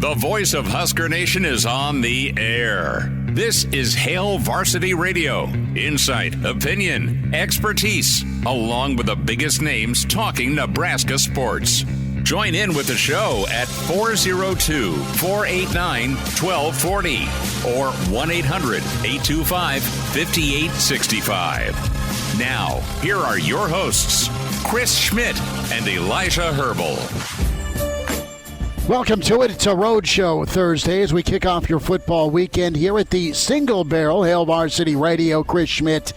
The voice of Husker Nation is on the air. This is Hail Varsity Radio. Insight, opinion, expertise, along with the biggest names talking Nebraska sports. Join in with the show at 402-489-1240 or 1-800-825-5865. Now, here are your hosts, Chris Schmidt and Elijah Herbel. Welcome to it. It's a road show Thursday as we kick off your football weekend here at the Single Barrel Hail Varsity Radio. Chris Schmidt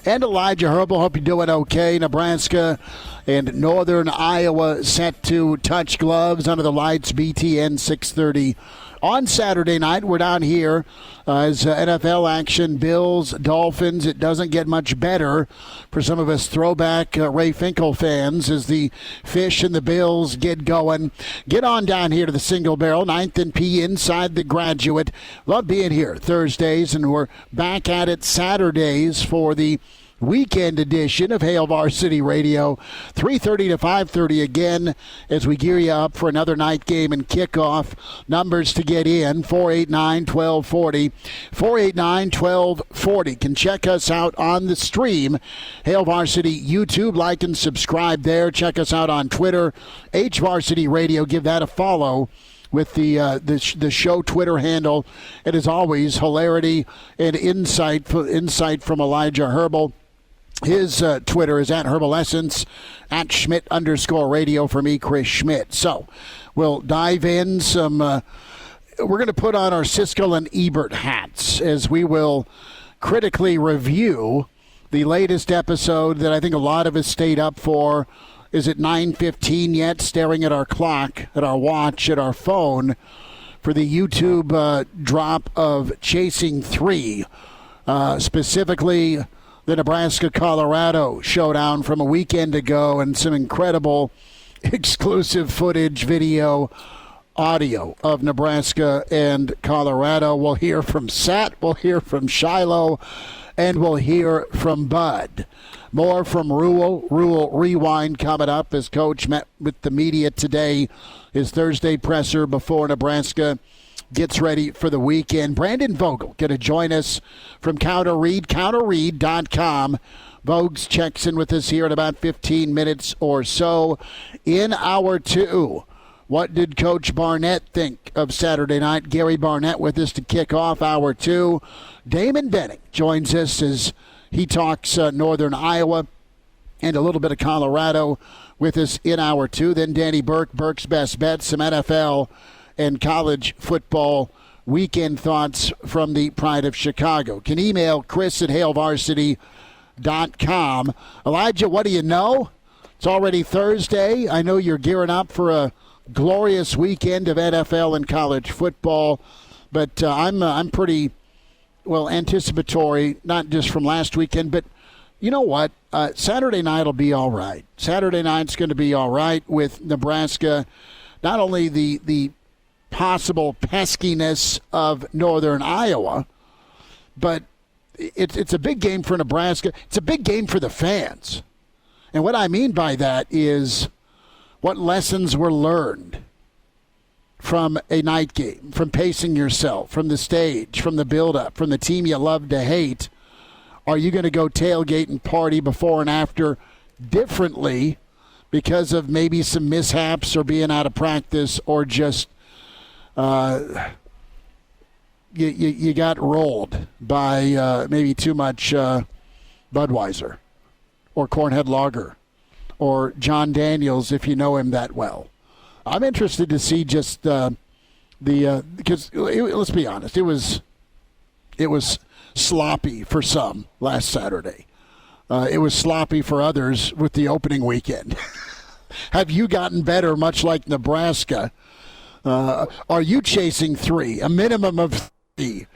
and Elijah Herbel. Hope you're doing okay. Nebraska and Northern Iowa set to touch gloves under the lights. BTN 6:30 on Saturday night. We're down here as NFL action. Bills, Dolphins. It doesn't get much better for some of us throwback Ray Finkel fans as the Fish and the Bills get going. Get on down here to the Single Barrel, 9th and P inside the Graduate. Love being here Thursdays, and we're back at it Saturdays for the weekend edition of Hail Varsity Radio, 3:30 to 5:30 again as we gear you up for another night game and kickoff. Numbers to get in, 489-1240, 489-1240. Can check us out on the stream, Hail Varsity YouTube. Like and subscribe there. Check us out on Twitter, H Varsity Radio. Give that a follow with the show Twitter handle. And as always, hilarity and insight from Elijah Herbel. His Twitter is at Herbalessence, at Schmidt_radio for me, Chris Schmidt. So we'll dive in some. We're going to put on our Siskel and Ebert hats as we will critically review the latest episode that I think a lot of us stayed up for. Is it 9:15 yet? Staring at our clock, at our watch, at our phone for the YouTube drop of Chasing 3, specifically the Nebraska-Colorado showdown from a weekend ago, and some incredible exclusive footage, video, audio of Nebraska and Colorado. We'll hear from Sat, we'll hear from Shiloh, and we'll hear from Bud. More from Rule Rewind coming up as Coach met with the media today. His Thursday presser before Nebraska gets ready for the weekend. Brandon Vogel going to join us from Counterread, counterread.com. Vogues checks in with us here in about 15 minutes or so. In hour two, what did Coach Barnett think of Saturday night? Gary Barnett with us to kick off hour two. Damon Benning joins us as he talks Northern Iowa and a little bit of Colorado with us in hour two. Then Danny Burke, Burke's Best Bets, some NFL and college football weekend thoughts from the Pride of Chicago. Can email Chris at hailvarsity.com. Elijah, what do you know? It's already Thursday. I know you're gearing up for a glorious weekend of NFL and college football, but I'm pretty, anticipatory, not just from last weekend, but you know what? Saturday night will be all right. Saturday night's going to be all right with Nebraska. Not only the possible peskiness of Northern Iowa, but it's a big game for Nebraska. It's a big game for the fans. And what I mean by that is what lessons were learned from a night game, from pacing yourself, from the stage, from the build-up, from the team you love to hate. Are you going to go tailgate and party before and after differently because of maybe some mishaps or being out of practice, or just you got rolled by maybe too much Budweiser or Cornhead Lager or John Daniels, if you know him that well? I'm interested to see just because let's be honest, it was sloppy for some last Saturday. It was sloppy for others with the opening weekend. Have you gotten better, much like Nebraska? Are you chasing three, a minimum of three,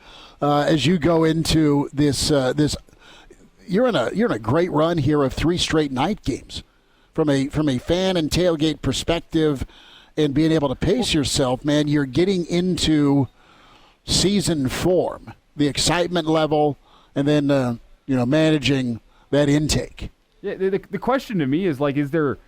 as you go into this? You're in a great run here of 3 straight night games, from a fan and tailgate perspective, and being able to pace yourself. Man, you're getting into season form, the excitement level, and then managing that intake. Yeah, the question to me is, like, is there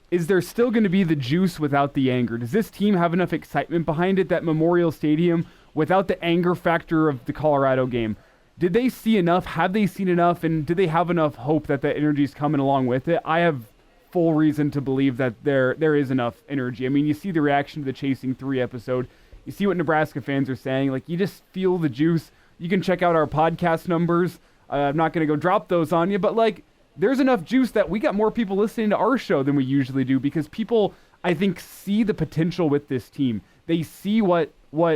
is there still going to be the juice without the anger? Does this team have enough excitement behind it that Memorial Stadium, without the anger factor of the Colorado game? Did they see enough? Have they seen enough? And do they have enough hope that that energy is coming along with it? I have full reason to believe that there is enough energy. I mean, you see the reaction to the Chasing 3 episode. You see what Nebraska fans are saying. Like, you just feel the juice. You can check out our podcast numbers. I'm not going to go drop those on you, but, like, there's enough juice that we got more people listening to our show than we usually do because people, I think, see the potential with this team. They see what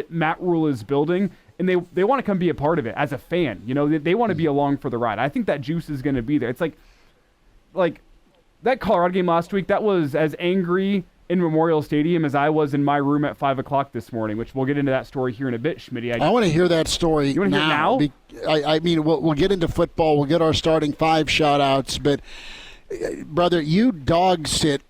Matt Rule is building, and they want to come be a part of it as a fan. You know, they want to be along for the ride. I think that juice is going to be there. It's like that Colorado game last week, that was as angry in Memorial Stadium as I was in my room at 5 o'clock this morning, which we'll get into that story here in a bit, Schmitty. I want to hear that story you want to now. Hear it now? I mean, we'll get into football. We'll get our starting 5 shout-outs. But, brother, you dog sit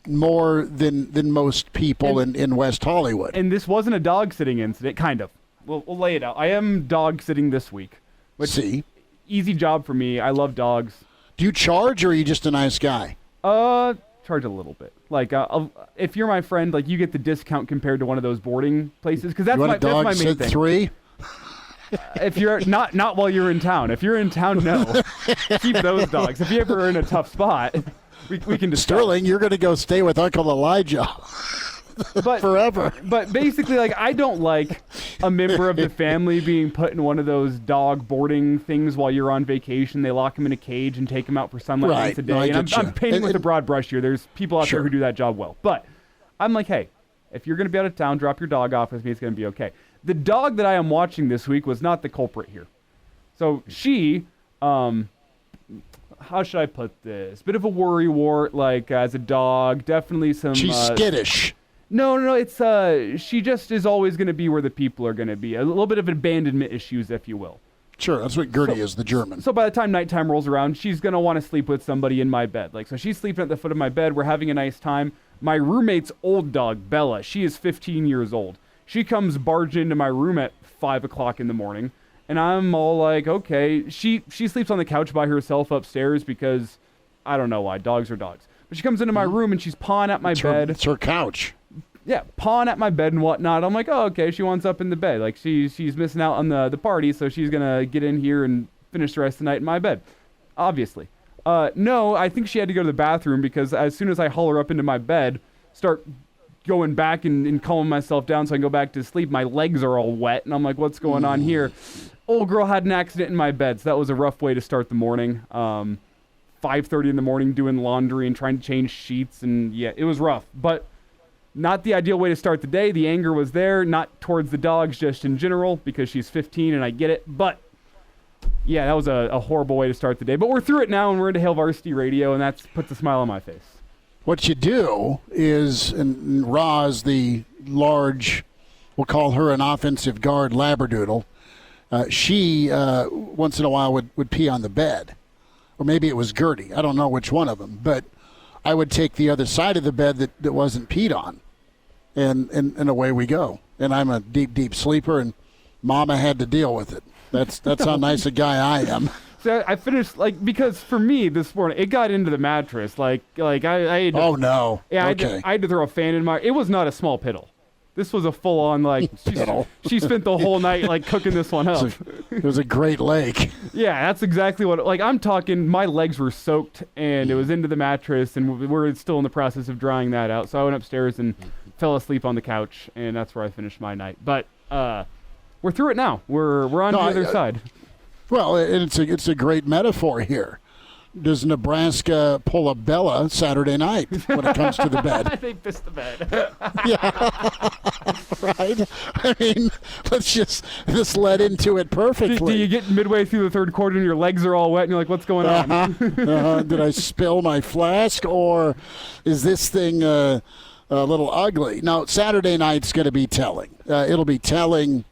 more than most people in West Hollywood. And this wasn't a dog-sitting incident, kind of. We'll lay it out. I am dog-sitting this week. See? Easy job for me. I love dogs. Do you charge, or are you just a nice guy? Charge a little bit. Like, if you're my friend, like, you get the discount compared to one of those boarding places, because that's my main thing. 3? If you're not while you're in town. If you're in town, no. Keep those dogs. If you ever are in a tough spot, we can discuss. Sterling, you're going to go stay with Uncle Elijah. But, forever. But basically, like, I don't like a member of the family being put in one of those dog boarding things while you're on vacation. They lock him in a cage and take him out for sunlight once a day. No, and I'm painting with a broad brush here. There's people out there who do that job well. But I'm like, hey, if you're going to be out of town, drop your dog off with me. It's going to be okay. The dog that I am watching this week was not the culprit here. So she, how should I put this? Bit of a worrywart, like, as a dog. Definitely some... She's skittish. No, it's she just is always going to be where the people are going to be. A little bit of abandonment issues, if you will. Sure, that's what Gertie is, the German. So by the time nighttime rolls around, she's going to want to sleep with somebody in my bed. Like, so she's sleeping at the foot of my bed. We're having a nice time. My roommate's old dog, Bella, she is 15 years old. She comes barging into my room at 5 o'clock in the morning, and I'm all like, okay. She sleeps on the couch by herself upstairs because I don't know why. Dogs are dogs. But she comes into my room, and she's pawing at my bed. It's her couch. Yeah, pawing at my bed and whatnot. I'm like, oh, okay, she wants up in the bed. Like, she's missing out on the party, so she's going to get in here and finish the rest of the night in my bed, obviously. No, I think she had to go to the bathroom because as soon as I haul her up into my bed, start going back and calming myself down so I can go back to sleep, my legs are all wet, and I'm like, what's going on here? Old girl had an accident in my bed, so that was a rough way to start the morning. 5:30 in the morning doing laundry and trying to change sheets, and yeah, it was rough. But not the ideal way to start the day. The anger was there, not towards the dogs, just in general, because she's 15 and I get it. But yeah, that was a horrible way to start the day. But we're through it now, and we're into Hail Varsity Radio, and that puts a smile on my face. What you do is, and Roz, the large, we'll call her an offensive guard labradoodle, she once in a while would pee on the bed. Or maybe it was Gertie. I don't know which one of them. But I would take the other side of the bed that wasn't peed on. And away we go. And I'm a deep, deep sleeper, and Mama had to deal with it. That's how nice a guy I am. So I finished, like, because for me this morning, it got into the mattress. Like I had to, oh, no. Yeah, okay. I had to throw a fan in my, it was not a small piddle. This was a full-on, like, she spent the whole night, like, cooking this one up. It was a Great Lake. Yeah, that's exactly what, like, I'm talking, my legs were soaked, and it was into the mattress, and we're still in the process of drying that out. So I went upstairs and fell asleep on the couch, and that's where I finished my night. But we're through it now. We're on the other side. Well, it's a great metaphor here. Does Nebraska pull a Bella Saturday night when it comes to the bed? They pissed the bed. Yeah, right? I mean, this led into it perfectly. Do you get midway through the third quarter and your legs are all wet and you're like, what's going on? Did I spill my flask, or is this thing a little ugly? No, Saturday night's going to be telling. It'll be telling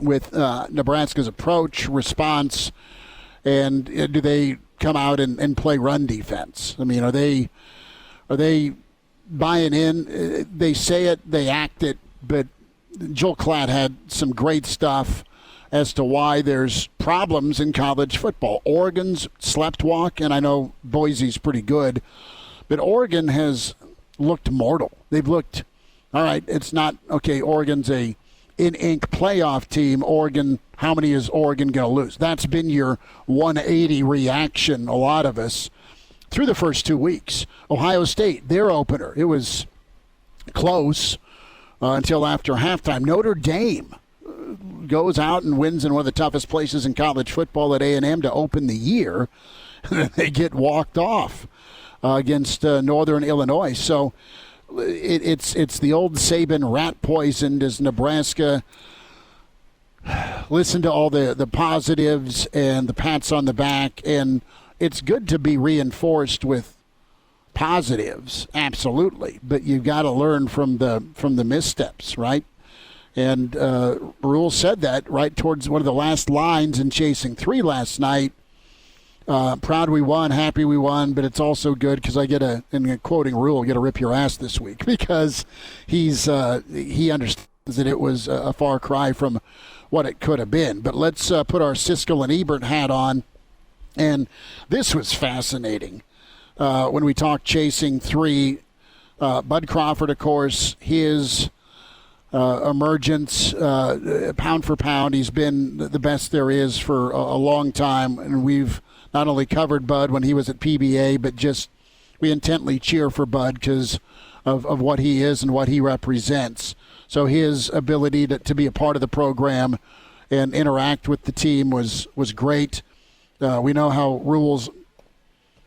with Nebraska's approach, response, and do they come out and play run defense? I mean, are they buying in? They say it, they act it, but Joel Klatt had some great stuff as to why there's problems in college football. Oregon's slept walk, and I know Boise's pretty good, but Oregon has looked mortal. They've looked, all right, it's not, okay, Oregon's a in-ink playoff team. Oregon, how many is Oregon going to lose? That's been your 180 reaction, a lot of us, through the first 2 weeks. Ohio State, their opener, it was close until after halftime. Notre Dame goes out and wins in one of the toughest places in college football at A&M to open the year. They get walked off against Northern Illinois. So it's the old Saban rat poisoned as Nebraska. Listen to all the positives and the pats on the back, and it's good to be reinforced with positives, absolutely. But you've got to learn from the missteps, right? And Rule said that right towards one of the last lines in Chasing 3 last night. Proud we won, happy we won, but it's also good because I get in quoting Rule, get to rip your ass this week because he understands that it was a far cry from what it could have been. But let's put our Siskel and Ebert hat on, and this was fascinating. When we talk Chasing 3, Bud Crawford, of course, his emergence, pound for pound, he's been the best there is for a long time, and we've not only covered Bud when he was at PBA, but just we intently cheer for Bud because of what he is and what he represents. So his ability to be a part of the program and interact with the team was great. We know how Rule's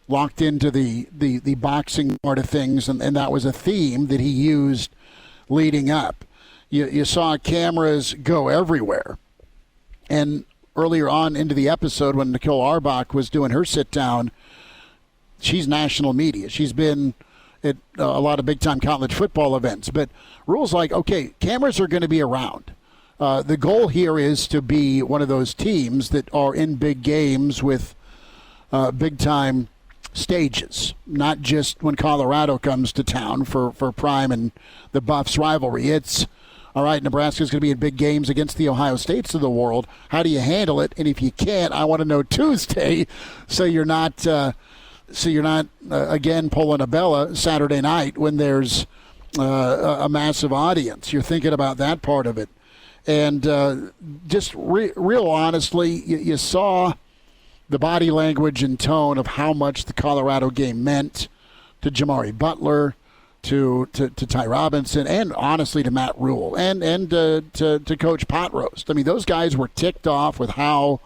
locked into the boxing part of things, and that was a theme that he used leading up. You saw cameras go everywhere. And earlier on into the episode when Nicole Arbach was doing her sit-down, she's national media. She's been at a lot of big-time college football events. But Rule's like, okay, cameras are going to be around. The goal here is to be one of those teams that are in big games with big-time stages, not just when Colorado comes to town for Prime and the Buffs rivalry. It's, all right, Nebraska's going to be in big games against the Ohio States of the world. How do you handle it? And if you can't, I want to know Tuesday, so you're not again pulling a Bella Saturday night when there's a massive audience. You're thinking about that part of it. And just real honestly, you saw the body language and tone of how much the Colorado game meant to Jamari Butler, to Ty Robinson, and honestly to Matt Rule, and to Coach Potroast. I mean, those guys were ticked off with how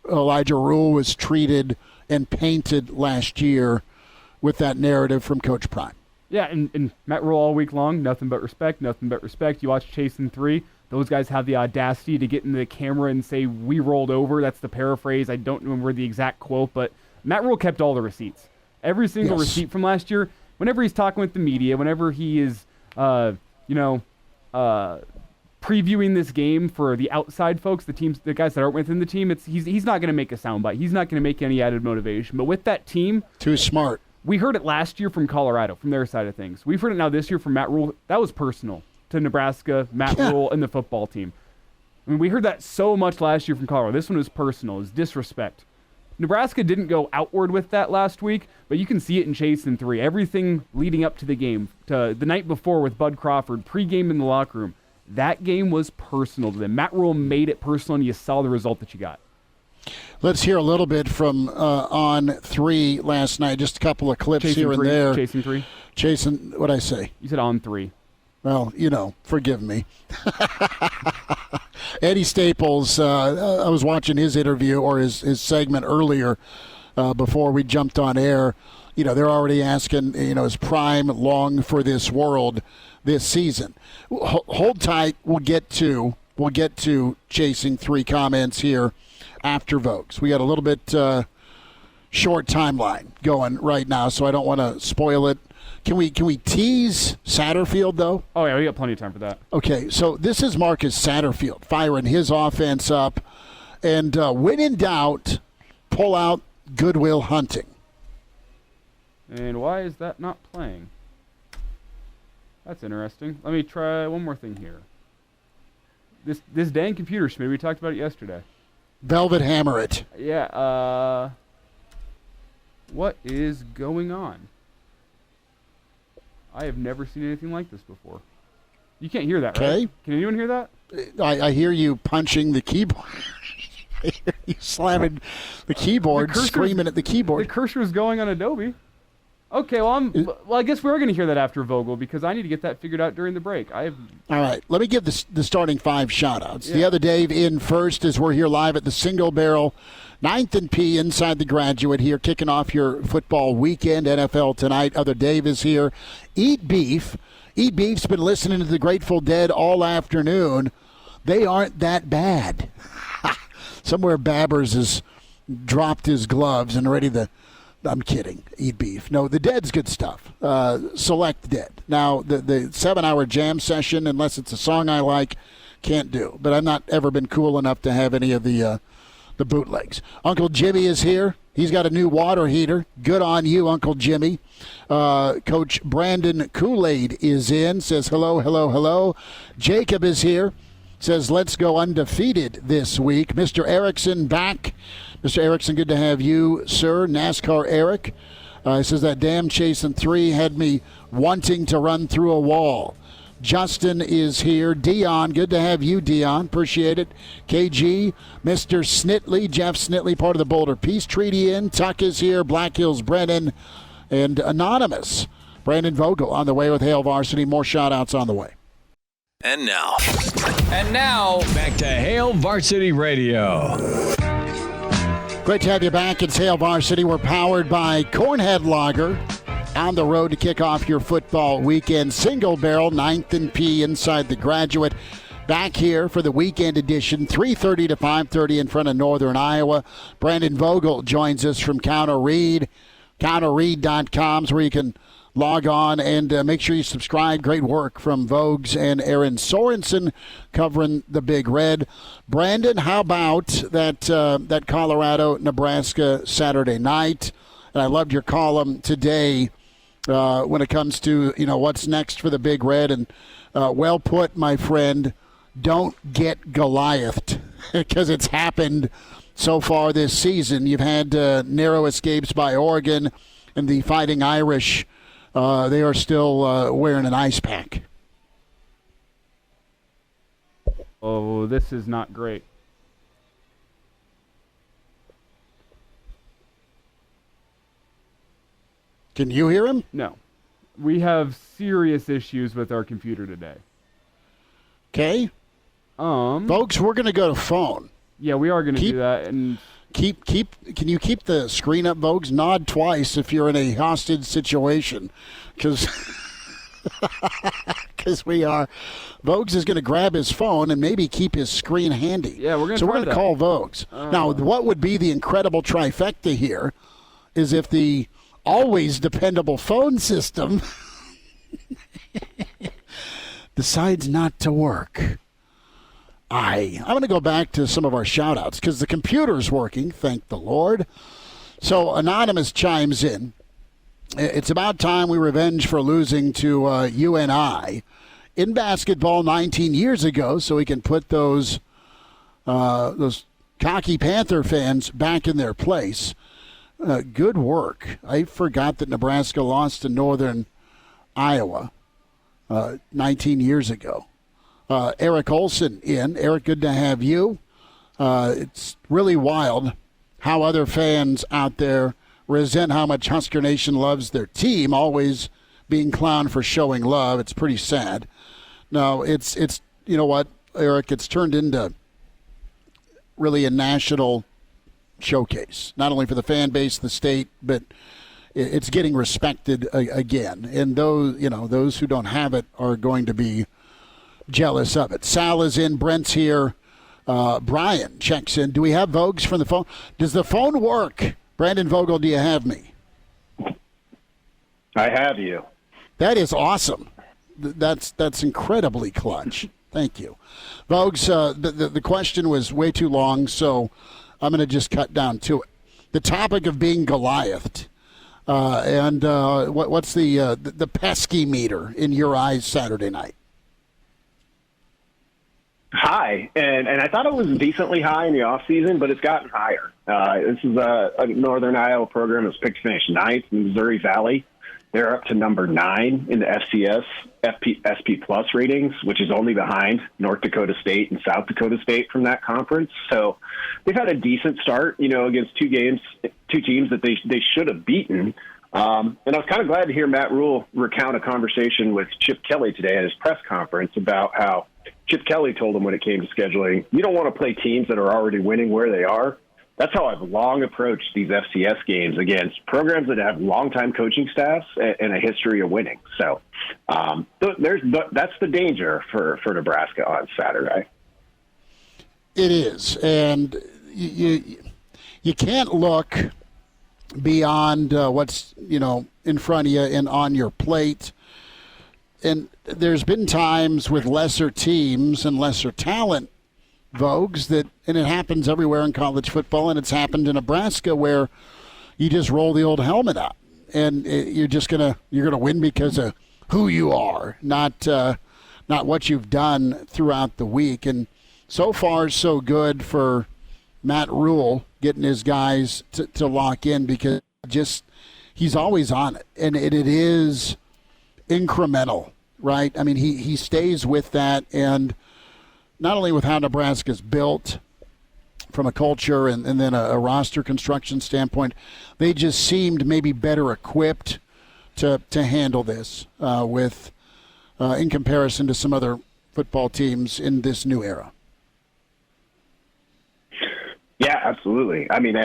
Elijah Rule was treated and painted last year with that narrative from Coach Prime. Yeah, and Matt Rule all week long, nothing but respect, nothing but respect. You watch Chasing 3, those guys have the audacity to get into the camera and say, we rolled over. That's the paraphrase. I don't remember the exact quote, but Matt Rule kept all the receipts. Every single receipt from last year. Whenever he's talking with the media, whenever he is, previewing this game for the outside folks, the guys that aren't within the team, he's not going to make a soundbite. He's not going to make any added motivation. But with that team, too smart. We heard it last year from Colorado, from their side of things. We've heard it now this year from Matt Rule. That was personal to Nebraska, Matt Rule, and the football team. I mean, we heard that so much last year from Colorado. This one was personal. It was disrespect. Nebraska didn't go outward with that last week, but you can see it in Chasing 3. Everything leading up to the game, to the night before with Bud Crawford, pregame in the locker room, that game was personal to them. Matt Rule made it personal, and you saw the result that you got. Let's hear a little bit from On 3 last night. Just a couple of clips here and there. Chasing 3. Chasing, what'd I say? You said On 3. Well, forgive me. Eddie Staples, I was watching his interview or his segment earlier before we jumped on air. They're already asking, is Prime long for this world this season? Hold tight. We'll get to Chasing 3 comments here after Vogues. We got a little bit short timeline going right now, so I don't want to spoil it. Can we tease Satterfield, though? Oh, yeah, we got plenty of time for that. Okay, so this is Marcus Satterfield firing his offense up. And when in doubt, pull out Goodwill Hunting. And why is that not playing? That's interesting. Let me try one more thing here. This dang computer, Schmidt, we talked about it yesterday. Velvet hammer it. Yeah, what is going on? I have never seen anything like this before. You can't hear that, Okay. right? Can anyone hear that? I hear you punching the keyboard. I hear you slamming the keyboard, screaming at the keyboard. The cursor is going on Adobe. Okay, well, I guess we're going to hear that after Vogel because I need to get that figured out during the break. All right, let me give the starting 5 shout-outs. Yeah. The other Dave in first as we're here live at the Single Barrel 9th and P inside the Graduate here, kicking off your football weekend, NFL tonight. Other Dave is here. Eat Beef. Eat Beef's been listening to the Grateful Dead all afternoon. They aren't that bad. Somewhere Babbers has dropped his gloves and ready to... I'm kidding. Eat Beef. No, the Dead's good stuff. Select Dead. Now, the 7-hour jam session, unless it's a song I like, can't do. But I've not ever been cool enough to have any of the bootlegs. Uncle Jimmy is here. He's got a new water heater. Good on you, Uncle Jimmy. Coach Brandon Kool-Aid is in. Says hello, hello, hello. Jacob is here. Says let's go undefeated this week. Mr. Erickson back. Mr. Erickson, good to have you, sir. NASCAR Eric. He says that damn chasing 3 had me wanting to run through a wall. Justin is here. Dion, good to have you, Dion. Appreciate it. KG, Mr. Snitley, Jeff Snitley, part of the Boulder Peace Treaty Inn. Tuck is here. Black Hills Brennan. And Anonymous, Brandon Vogel on the way with Hail Varsity. More shout-outs on the way. And now, back to Hail Varsity Radio. Great to have you back. It's Hail Varsity. We're powered by Cornhead Lager. On the road to kick off your football weekend. Single Barrel, 9th and P inside the Graduate. Back here for the weekend edition, 3:30 to 5:30 in front of Northern Iowa. Brandon Vogel joins us from Counter Reed. CounterReed.com is where you can log on and make sure you subscribe. Great work from Vogues and Aaron Sorensen covering the Big Red. Brandon, how about that Colorado-Nebraska Saturday night? And I loved your column today when it comes to what's next for the Big Red. And well put, my friend. Don't get Goliathed because it's happened so far this season. You've had narrow escapes by Oregon and the Fighting Irish. They are still wearing an ice pack. Oh, this is not great. Can you hear him? No. We have serious issues with our computer today. Okay. Folks, we're going to go to phone. Yeah, we are going to do that. And can you keep the screen up, Vogues? Nod twice if you're in a hostage situation, because we are. Vogues is going to grab his phone and maybe keep his screen handy. Yeah, we're going to. So we're going to call Vogues. Now, what would be the incredible trifecta here is if the always dependable phone system decides not to work. I'm going to go back to some of our shout-outs because the computer's working, thank the Lord. So Anonymous chimes in. It's about time we revenge for losing to UNI in basketball 19 years ago so we can put those cocky Panther fans back in their place. Good work. I forgot that Nebraska lost to Northern Iowa 19 years ago. Eric Olson in. Eric, good to have you. It's really wild how other fans out there resent how much Husker Nation loves their team, always being clowned for showing love. It's pretty sad. No, it's you know what, Eric, it's turned into really a national showcase, not only for the fan base, the state, but it's getting respected again. And those who don't have it are going to be jealous of it. Sal is in. Brent's here. Brian checks in. Do we have Vogues from the phone? Does the phone work? Brandon Vogel, do you have me? I have you. That is awesome. That's incredibly clutch. Thank you. Vogues, the question was way too long, so I'm going to just cut down to it. The topic of being Goliathed. And what's the pesky meter in your eyes Saturday night? High, and I thought it was decently high in the off season, but it's gotten higher. This is a Northern Iowa program that's picked to finish ninth in Missouri Valley, They're up to number 9 in the FCS SP Plus ratings, which is only behind North Dakota State and South Dakota State from that conference. So they've had a decent start, against two teams that they should have beaten. And I was kind of glad to hear Matt Rule recount a conversation with Chip Kelly today at his press conference about how Chip Kelly told him when it came to scheduling, you don't want to play teams that are already winning where they are. That's how I've long approached these FCS games against programs that have longtime coaching staffs and a history of winning. So that's the danger for Nebraska on Saturday. It is, and you can't look beyond what's in front of you and on your plate. And there's been times with lesser teams and lesser talent, Vogues, and it happens everywhere in college football, and it's happened in Nebraska where you just roll the old helmet up, and you're gonna win because of who you are, not what you've done throughout the week. And so far, so good for Matt Rule getting his guys to lock in, because he's always on it, and it is incremental, right? I mean, he stays with that, and not only with how Nebraska's built from a culture and then a roster construction standpoint, they just seemed maybe better equipped to handle this in comparison to some other football teams in this new era. Yeah, absolutely. I mean,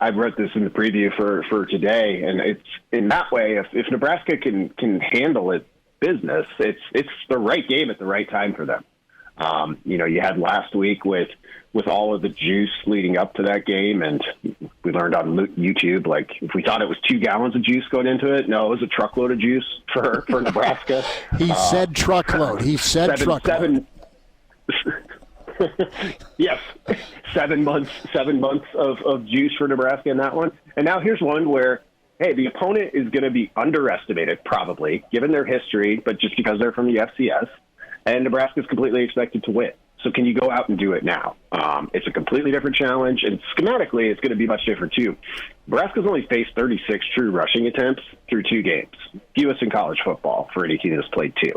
I wrote this in the preview for today, and it's in that way, if Nebraska can handle it business, it's the right game at the right time for them. You had last week with all of the juice leading up to that game, and we learned on YouTube, like, if we thought it was 2 gallons of juice going into it, no, it was a truckload of juice for Nebraska. He said truckload. He said truckload. Yes, 7 months of juice for Nebraska in that one. And now here's one where, hey, the opponent is going to be underestimated, probably, given their history, but just because they're from the FCS. And Nebraska is completely expected to win. So can you go out and do it now? It's a completely different challenge, and schematically it's going to be much different too. Nebraska's only faced 36 true rushing attempts through 2 games, fewest in college football for any team that's played 2.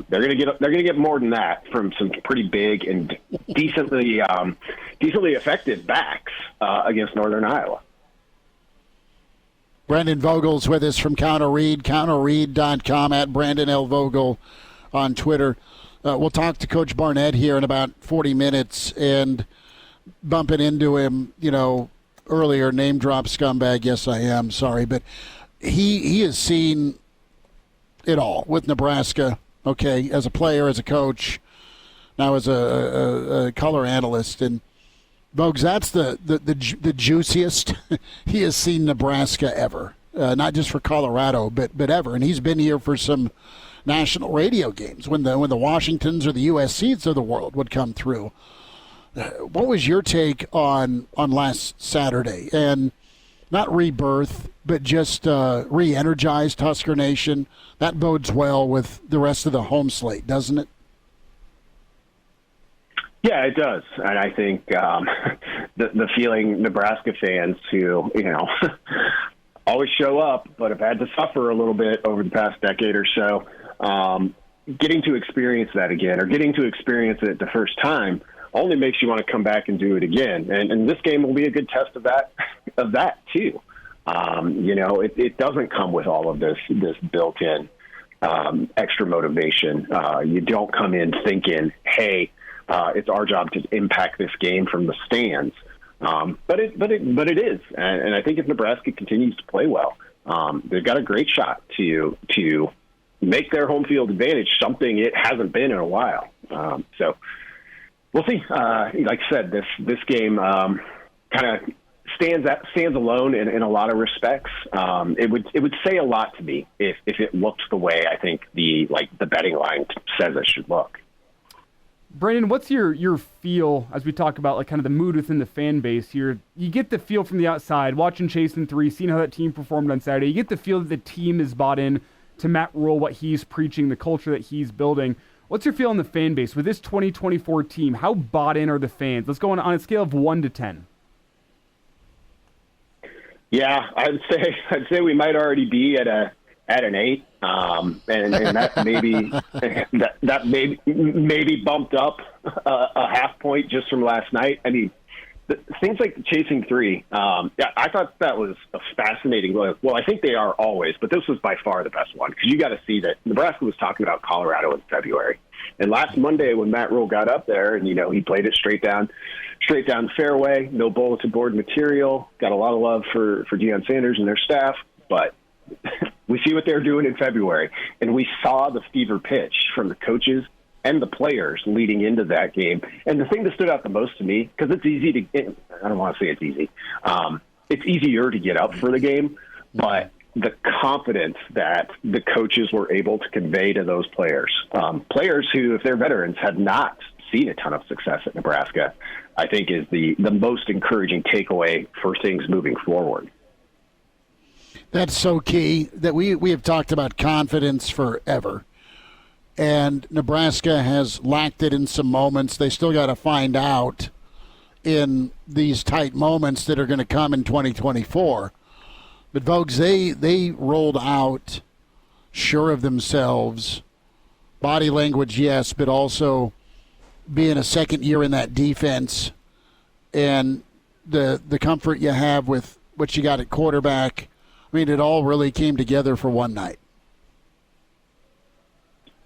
They're going to get more than that from some pretty big and decently effective backs against Northern Iowa. Brendan Vogel's with us from Counter Read, counterread.com, at Brandon L. Vogel on Twitter. We'll talk to Coach Barnett here in about 40 minutes, and bumping into him, earlier, name drop scumbag. Yes, I am. Sorry. But he has seen it all with Nebraska, okay, as a player, as a coach, now as a color analyst. And, Bogues, that's the juiciest he has seen Nebraska ever, not just for Colorado, but ever. And he's been here for some national radio games when the Washingtons or the USCs of the world would come through. What was your take on last Saturday? And not rebirth, but just re-energized Husker Nation. That bodes well with the rest of the home slate, doesn't it? Yeah, it does. And I think the feeling Nebraska fans who, always show up but have had to suffer a little bit over the past decade or so, getting to experience that again, or getting to experience it the first time, only makes you want to come back and do it again. And this game will be a good test of that too. It doesn't come with all of this built-in extra motivation. You don't come in thinking, hey, it's our job to impact this game from the stands. But it is. And I think if Nebraska continues to play well, they've got a great shot to make their home field advantage something it hasn't been in a while. So we'll see. Like I said, this game kind of stands alone in a lot of respects. It would say a lot to me if it looked the way I think the betting line says it should look. Brandon, what's your feel as we talk about kind of the mood within the fan base here? You get the feel from the outside, watching Chase and 3, seeing how that team performed on Saturday. You get the feel that the team is bought in to Matt Rule, what he's preaching, the culture that he's building. What's your feel on the fan base with this 2024 team? How bought in are the fans? Let's go on a scale of 1 to 10. Yeah, I'd say we might already be at at an 8, and that maybe bumped up a half point just from last night. I mean, things like chasing 3. I thought that was a fascinating look. Well, I think they are always, but this was by far the best one because you got to see that Nebraska was talking about Colorado in February, and last Monday when Matt Rule got up there and he played it straight down the fairway, no bulletin board material, got a lot of love for Deion Sanders and their staff, but we see what they're doing in February, and we saw the fever pitch from the coaches and the players leading into that game. And the thing that stood out the most to me, because it's easy to – I don't want to say it's easy. It's easier to get up for the game, but the confidence that the coaches were able to convey to those players, players who, if they're veterans, have not seen a ton of success at Nebraska, I think is the most encouraging takeaway for things moving forward. That's so key that we have talked about confidence forever. And Nebraska has lacked it in some moments. They still got to find out in these tight moments that are going to come in 2024. But Vogues, they rolled out sure of themselves. Body language, yes, but also being a second year in that defense and the comfort you have with what you got at quarterback. I mean, it all really came together for one night.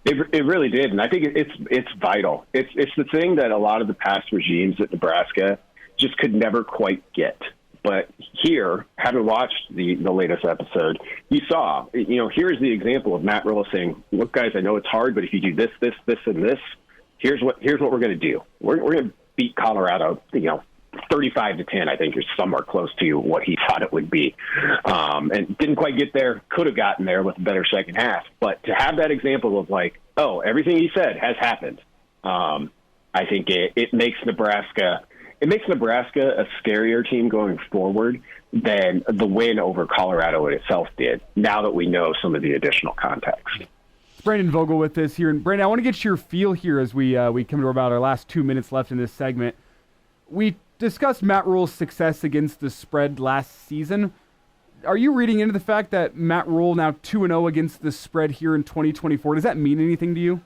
It really did, and I think it's vital. It's the thing that a lot of the past regimes at Nebraska just could never quite get. But here, having watched the latest episode, you saw, here's the example of Matt Rule saying, "Look, guys, I know it's hard, but if you do this, this, this, and this, here's what we're going to do. We're going to beat Colorado, 35-10, I think, is somewhere close to what he thought it would be. And didn't quite get there, could have gotten there with a better second half. But to have that example of everything he said has happened, I think it makes Nebraska a scarier team going forward than the win over Colorado itself did, now that we know some of the additional context. Brandon Vogel with us here. And Brandon, I want to get your feel here as we come to about our last 2 minutes left in this segment. We discussed Matt Rule's success against the spread last season. Are you reading into the fact that Matt Rule now 2-0 against the spread here in 2024? Does that mean anything to you?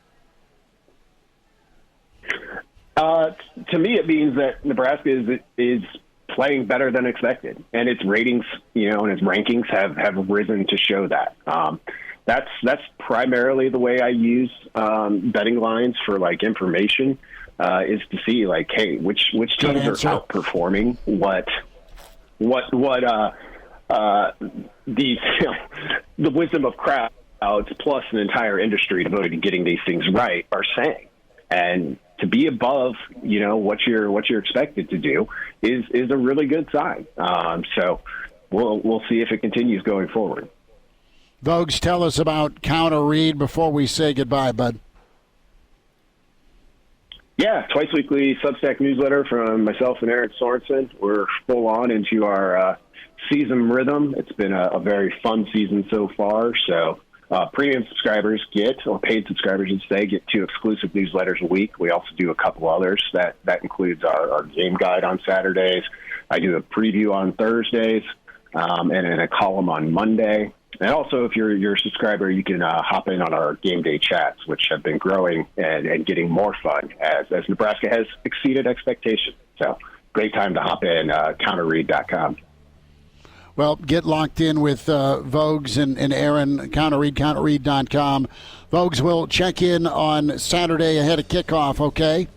To me, it means that Nebraska is playing better than expected, and its ratings, and its rankings have risen to show that. That's primarily the way I use betting lines for information. Is to see hey, which teams are outperforming what these the wisdom of crowds plus an entire industry devoted to getting these things right are saying, and to be above what you're expected to do is a really good sign. So we'll see if it continues going forward. Vogues, tell us about Counter Read before we say goodbye, bud. Yeah, twice weekly Substack newsletter from myself and Eric Sorensen. We're full on into our season rhythm. It's been a very fun season so far. So premium subscribers or paid subscribers get 2 exclusive newsletters a week. We also do a couple others. That includes our game guide on Saturdays. I do a preview on Thursdays, and then a column on Monday. And also, if you're a subscriber, you can hop in on our game day chats, which have been growing and getting more fun as Nebraska has exceeded expectations. So great time to hop in, counterread.com. Well, get locked in with Vogues and Aaron, counterread.com. Vogues will check in on Saturday ahead of kickoff, okay?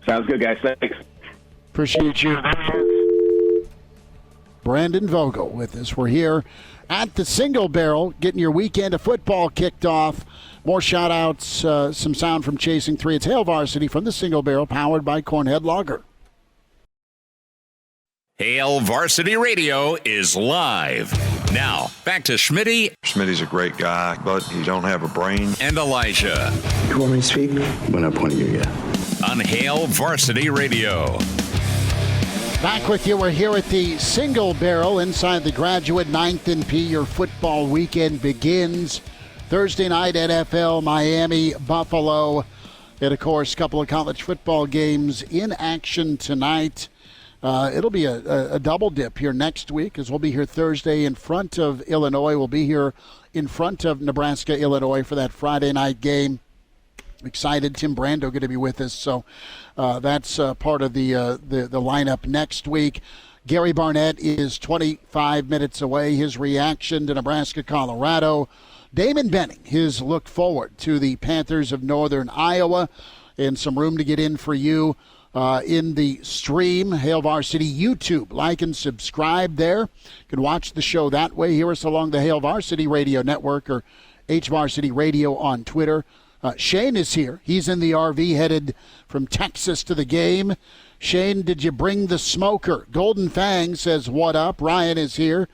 Sounds good, guys. Thanks. Appreciate you. Brandon Vogel with us. We're here at the Single Barrel, getting your weekend of football kicked off. More shout-outs, some sound from Chasing 3. It's Hail Varsity from the Single Barrel, powered by Cornhead Lager. Hail Varsity Radio is live. Now, back to Schmitty. Schmitty's a great guy, but he don't have a brain. And Elijah. You want me to speak? When I point at you, yeah. On Hail Varsity Radio. Back with you. We're here at the Single Barrel inside the Graduate 9th and P. Your football weekend begins. Thursday night, NFL, Miami, Buffalo. And, of course, a couple of college football games in action tonight. It'll be a double dip here next week, as we'll be here Thursday in front of Illinois. We'll be here in front of Nebraska, Illinois for that Friday night game. Excited. Tim Brando going to be with us, so that's part of the lineup next week. Gary Barnett is 25 minutes away. His reaction to Nebraska, Colorado. Damon Benning, his look forward to the Panthers of Northern Iowa, and some room to get in for you in the stream. Hail Varsity YouTube. Like and subscribe there. You can watch the show that way. Hear us along the Hail Varsity Radio Network or H Varsity Radio on Twitter. Shane is here. He's in the RV headed from Texas to the game. Shane, did you bring the smoker? Golden Fang says, what up? Ryan is here.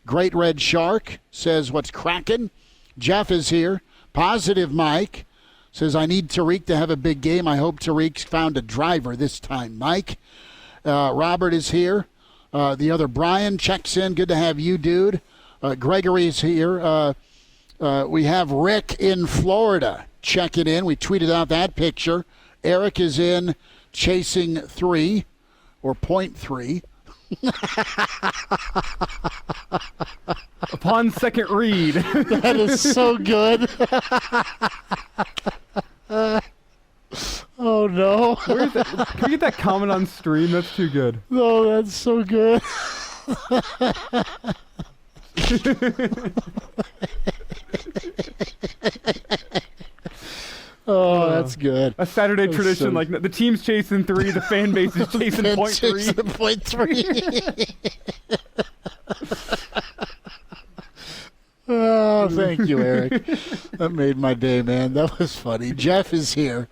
Great Red Shark says, what's cracking? Jeff is here. Positive Mike says, I need Tariq to have a big game. I hope Tariq's found a driver this time, Mike. Robert is here. The other Brian checks in. Good to have you, dude. Gregory's here. We have Rick in Florida checking in. We tweeted out that picture. Eric is in chasing 3 or 0.3. Upon second read. That is so good. Oh, no. Where is that? Can we get that comment on stream? That's too good. No, that's so good. Oh, that's good. A Saturday tradition, like the team's chasing 3, the fan base is chasing 0.3. Oh, thank you, Eric. That made my day, man. That was funny. Jeff is here.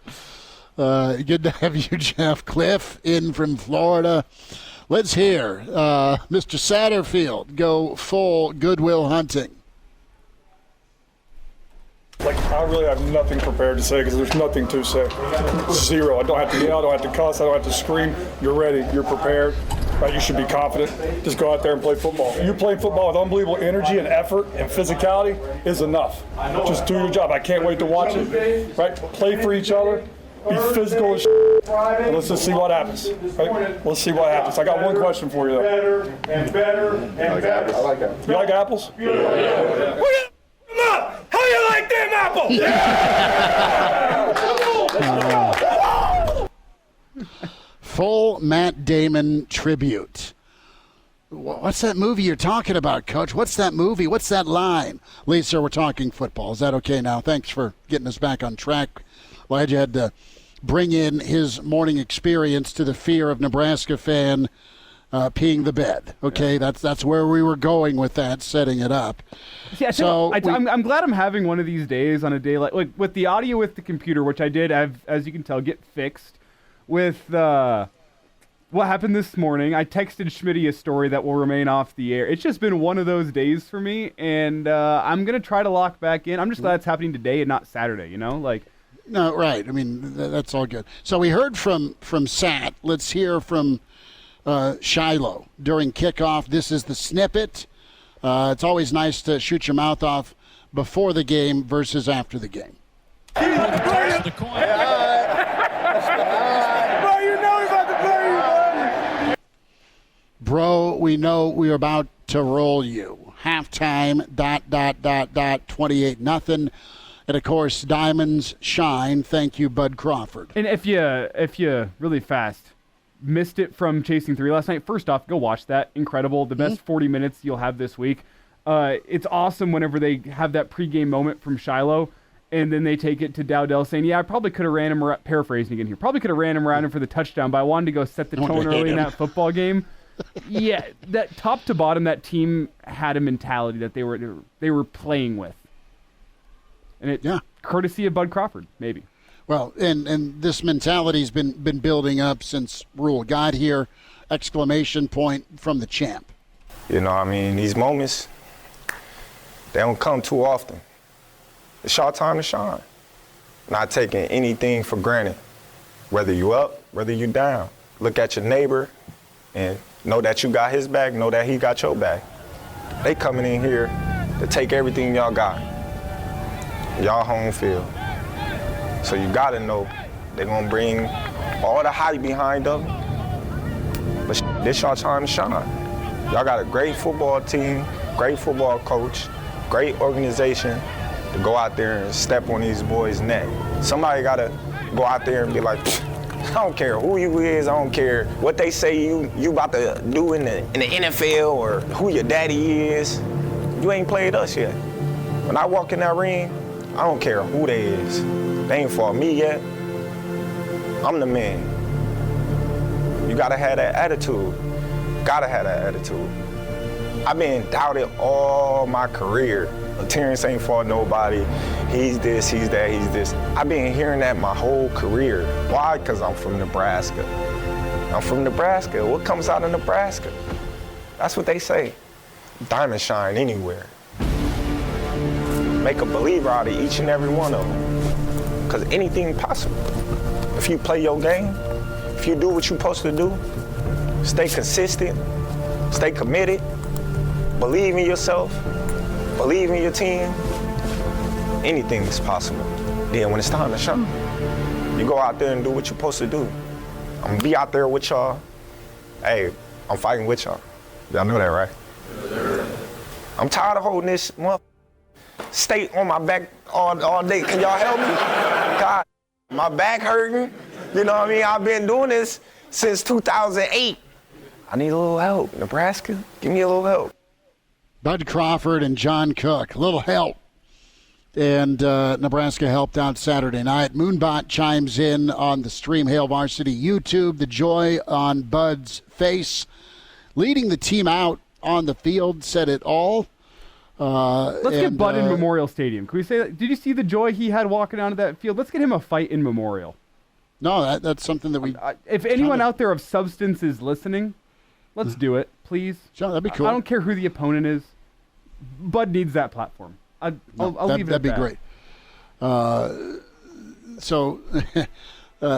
Good to have you, Jeff. Cliff in from Florida. Let's hear Mr. Satterfield go full Goodwill Hunting. Like, I really have nothing prepared to say because there's nothing to say. Zero. I don't have to yell. I don't have to cuss. I don't have to scream. You're ready. You're prepared. Right? You should be confident. Just go out there and play football. You playing football with unbelievable energy and effort and physicality is enough. Just do your job. I can't wait to watch it. Right? Play for each other. Be physical as and let's just see what happens. Right? Let's see what happens. I got one question for you, though. Better and better and better. I like apples. You like apples? Yeah. How you like them apples? Yeah! Full Matt Damon tribute. What's that movie you're talking about, Coach? What's that movie? What's that line? Lisa, we're talking football. Is that okay now? Thanks for getting us back on track. Glad you had to bring in his morning experience to the fear of Nebraska fan peeing the bed. Okay, that's where we were going with that, setting it up. Yeah, so I'm glad I'm having one of these days on a day like with the audio with the computer, which I did, as you can tell, get fixed. With what happened this morning, I texted Schmidt a story that will remain off the air. It's just been one of those days for me, and I'm going to try to lock back in. I'm just glad it's happening today and not Saturday, you know? No, right. I mean, that's all good. So we heard from Sat. Let's hear from Shiloh during kickoff. This is the snippet. It's always nice to shoot your mouth off before the game versus after the game. Bro, you know he's about to play you, bro. Bro, we know we're about to roll you. Halftime, ... 28-0. And, of course, Diamonds shine. Thank you, Bud Crawford. And if you really fast missed it from Chasing 3 last night, first off, go watch that. Incredible. The best 40 minutes you'll have this week. It's awesome whenever they have that pregame moment from Shiloh, and then they take it to Dowdell saying, yeah, I probably could have ran him, paraphrasing again here, probably could have ran him around him for the touchdown, but I wanted to go set the tone early in that football game. Yeah, that top to bottom, that team had a mentality that they were playing with. And courtesy of Bud Crawford, maybe. Well, and this mentality's been building up since Rule got here. Exclamation point from the champ. You know, I mean, these moments, they don't come too often. It's your time to shine. Not taking anything for granted. Whether you up, whether you down. Look at your neighbor and know that you got his back, know that he got your back. They coming in here to take everything y'all got. Y'all home field. So you gotta know they're gonna bring all the hype behind them, But this y'all time to shine. Y'all got a great football team, great football coach, great organization to go out there and step on these boys' neck. Somebody got to go out there and be like, I don't care who you is, I don't care what they say you about to do in the NFL or who your daddy is. You ain't played us yet. When I walk in that ring, I don't care who they is. They ain't fought me yet. I'm the man. You gotta have that attitude. Gotta have that attitude. I've been doubted all my career. Terrence ain't fought nobody. He's this, he's that, he's this. I've been hearing that my whole career. Why? Because I'm from Nebraska. I'm from Nebraska. What comes out of Nebraska? That's what they say. Diamond shine anywhere. Make a believer out of each and every one of them. Because anything possible. If you play your game, if you do what you're supposed to do, stay consistent, stay committed, believe in yourself, believe in your team, anything is possible. Then when it's time to shine, you go out there and do what you're supposed to do. I'm gonna be out there with y'all. Hey, I'm fighting with y'all. Y'all know that, right? I'm tired of holding this state on my back all day. Can y'all help me? God, my back hurting. You know what I mean? I've been doing this since 2008. I need a little help. Nebraska, give me a little help. Bud Crawford and John Cook, a little help. And Nebraska helped out Saturday night. Moonbot chimes in on the stream, Hail Varsity YouTube. The joy on Bud's face. Leading the team out on the field said it all. Let's get Bud in Memorial Stadium. Can we say that? Did you see the joy he had walking onto that field? Let's get him a fight in Memorial. No, that's something that we... if anyone out there of substance is listening, let's do it, please. Sure, that'd be cool. I don't care who the opponent is. Bud needs that platform. I'll leave it at that. That'd be great. So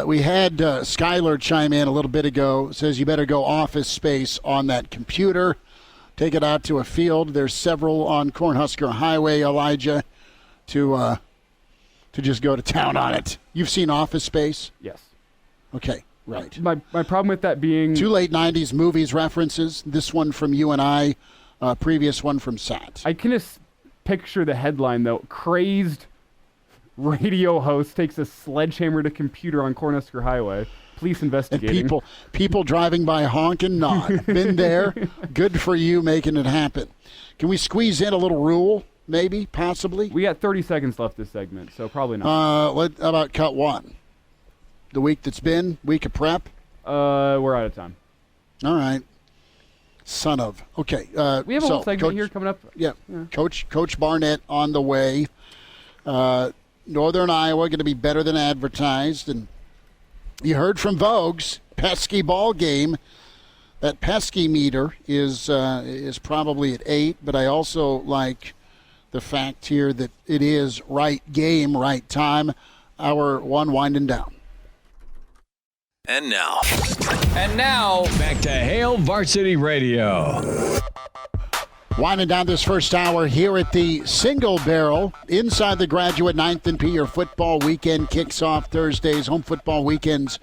we had Skylar chime in a little bit ago. Says you better go Office Space on that computer. Take it out to a field. There's several on Cornhusker Highway, Elijah, to just go to town on it. You've seen Office Space? Yes. Okay, right. My problem with that being... Two late 90s movies references. This one from you and I, previous one from Sat. I can just picture the headline, though. Crazed radio host takes a sledgehammer to computer on Cornhusker Highway. Police investigating. And people driving by honk and nod. Been there. Good for you making it happen. Can we squeeze in a little rule? Maybe, possibly. We got 30 seconds left this segment, so probably not. How about cut one? The week that's been, week of prep? We're out of time. All right. Son of. Okay. We have a whole segment here coming up. Yeah. Coach Barnett on the way. Northern Iowa going to be better than advertised. And you heard from Vogue's pesky ball game. That pesky meter is probably at 8, but I also like the fact here that it is right game, right time. Hour one winding down. And now, back to Hail Varsity Radio. Winding down this first hour here at the Single Barrel inside the Graduate 9th and P. Your football weekend kicks off Thursdays, home football weekends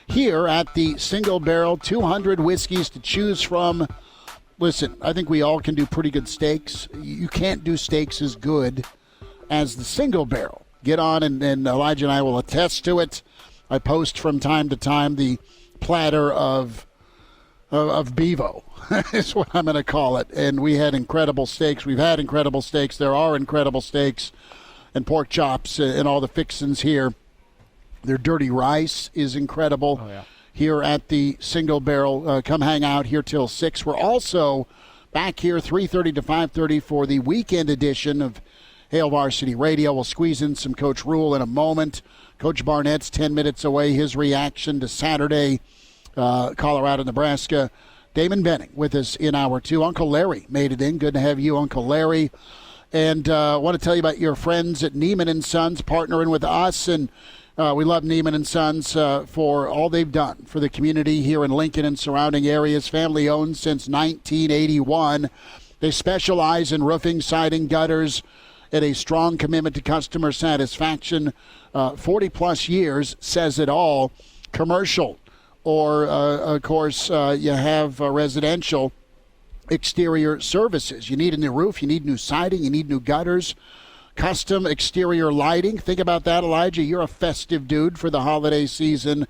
here at the Single Barrel. 200 whiskeys to choose from. Listen, I think we all can do pretty good steaks. You can't do steaks as good as the Single Barrel. Get on, and Elijah and I will attest to it. I post from time to time the platter of Bevo is what I'm going to call it. And we had incredible steaks. We've had incredible steaks. There are incredible steaks and pork chops and all the fixins here. Their dirty rice is incredible. Oh, yeah. Here at the Single Barrel. Come hang out here till 6. We're also back here 3:30 to 5:30 for the weekend edition of Hail Varsity Radio. We'll squeeze in some Coach Rule in a moment. Coach Barnett's 10 minutes away. His reaction to Saturday, Colorado, Nebraska. Damon Benning with us in hour 2. Uncle Larry made it in. Good to have you, Uncle Larry. And I want to tell you about your friends at Neiman & Sons partnering with us. And we love Neiman & Sons for all they've done for the community here in Lincoln and surrounding areas. Family-owned since 1981. They specialize in roofing, siding, gutters, and a strong commitment to customer satisfaction. 40-plus years says it all. Commercial, or, of course, you have residential exterior services. You need a new roof, you need new siding, you need new gutters, custom exterior lighting. Think about that, Elijah. You're a festive dude for the holiday season.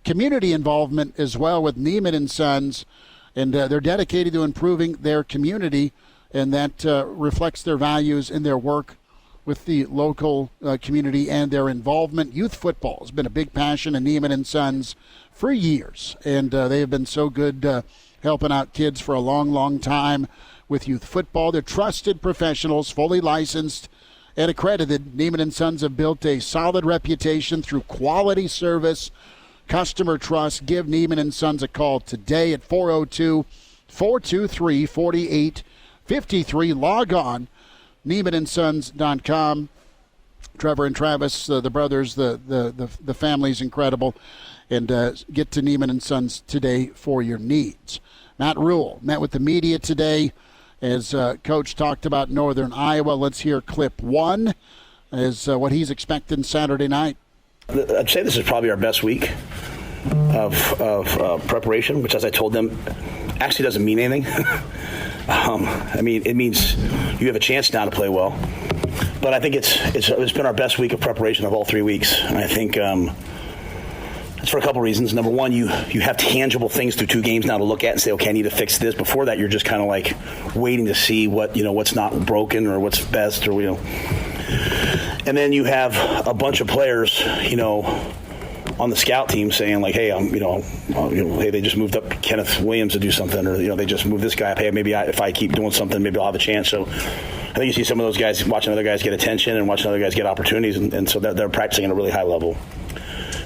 Community involvement as well with Neiman & Sons, and they're dedicated to improving their community, and that reflects their values in their work with the local community and their involvement. Youth football has been a big passion in Neiman & Sons for years, and they have been so good helping out kids for a long, long time with youth football. They're trusted professionals, fully licensed and accredited. Neiman & Sons have built a solid reputation through quality service, customer trust. Give Neiman & Sons a call today at 402-423-4853. Log on, NeimanandSons.com. Trevor and Travis, the brothers, the family's incredible. And get to Neiman & Sons today for your needs. Matt Rule met with the media today as Coach talked about Northern Iowa. Let's hear clip 1 as what he's expecting Saturday night. I'd say this is probably our best week of preparation, which, as I told them, actually doesn't mean anything. It means you have a chance now to play well. But I think it's been our best week of preparation of all 3 weeks. And I think it's for a couple reasons. Number one, you have tangible things through 2 games now to look at and say, okay, I need to fix this. Before that, you're just kind of like waiting to see what's not broken or what's best, or And then you have a bunch of players, on the scout team saying like, hey, hey, they just moved up Kenneth Williams to do something, or they just moved this guy up. Hey, maybe if I keep doing something, maybe I'll have a chance. So I think you see some of those guys watching other guys get attention and watching other guys get opportunities, and so they're practicing at a really high level.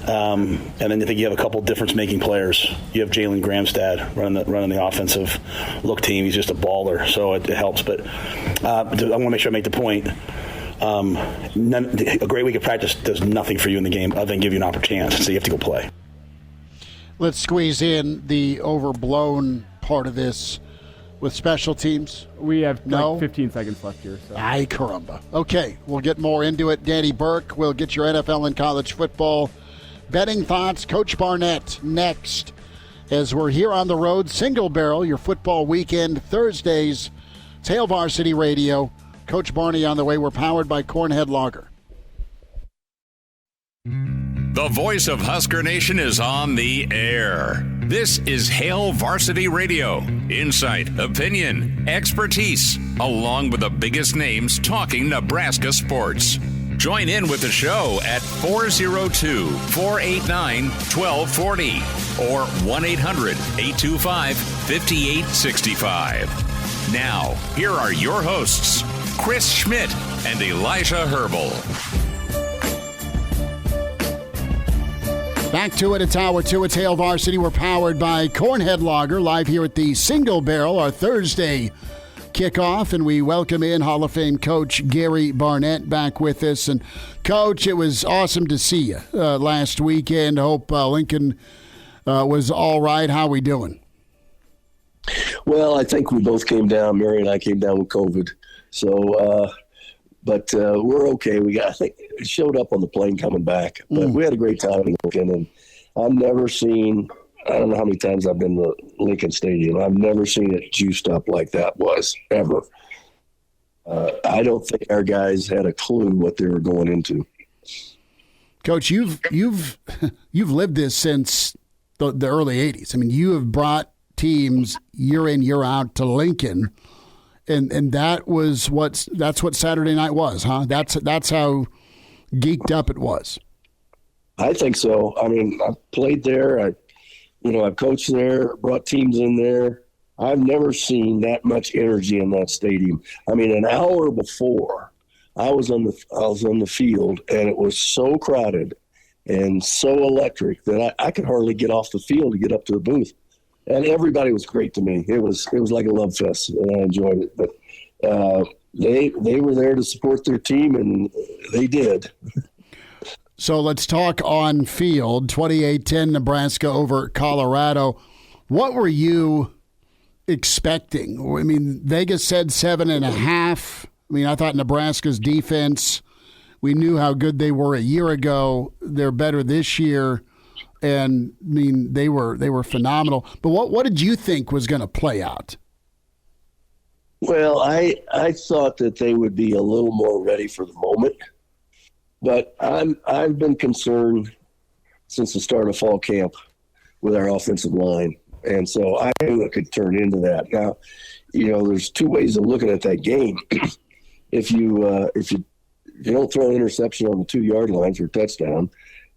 And then I think you have a couple difference-making players. You have Jalen Gramstad running the offensive look team. He's just a baller, so it helps. But I want to make sure I make the point. A great week of practice does nothing for you in the game other than give you an opportunity, so you have to go play. Let's squeeze in the overblown part of this with special teams. We have 15 seconds left here. So. Ay, caramba. Okay, we'll get more into it. Danny Burke will get your NFL and college football betting thoughts. Coach Barnett next as we're here on the road. Single Barrel, your football weekend, Thursdays. It's Hail Varsity Radio. Coach Barney on the way. We're powered by Cornhead Lager. The voice of Husker Nation is on the air. This is Hail Varsity Radio. Insight, opinion, expertise, along with the biggest names talking Nebraska sports. Join in with the show at 402-489-1240 or 1-800-825-5865. Now, here are your hosts, Chris Schmidt and Elijah Herbel. Back to it. It's Hour 2. It's Hail Varsity. We're powered by Cornhead Lager, live here at the Single Barrel, our Thursday kickoff, and we welcome in Hall of Fame coach Gary Barnett back with us. And Coach, it was awesome to see you last weekend. Hope Lincoln was all right. How we doing? Well, I think we both came down. Mary and I came down with COVID, so but we're okay. I think it showed up on the plane coming back, but we had a great time in Lincoln, and I've never seen. I don't know how many times I've been to Lincoln Stadium. I've never seen it juiced up like that was, ever. I don't think our guys had a clue what they were going into. Coach, you've lived this since the early 80s. I mean, you have brought teams year in, year out to Lincoln, and that's what Saturday night was, huh? That's how geeked up it was. I think so. I mean, I've played there. I've coached there, brought teams in there. I've never seen that much energy in that stadium. I mean, an hour before, I was on the field, and it was so crowded and so electric that I could hardly get off the field to get up to the booth. And everybody was great to me. It was like a love fest, and I enjoyed it. But they were there to support their team, and they did. So let's talk on field. 28-10 Nebraska over Colorado. What were you expecting? I mean, Vegas said 7.5. I mean, I thought Nebraska's defense, we knew how good they were a year ago. They're better this year. and I mean they were phenomenal. But what did you think was going to play out? Well, I thought that they would be a little more ready for the moment, but I've been concerned since the start of fall camp with our offensive line, and so I knew it could turn into that. Now, there's two ways of looking at that game. If you don't throw an interception on the 2-yard line for a touchdown,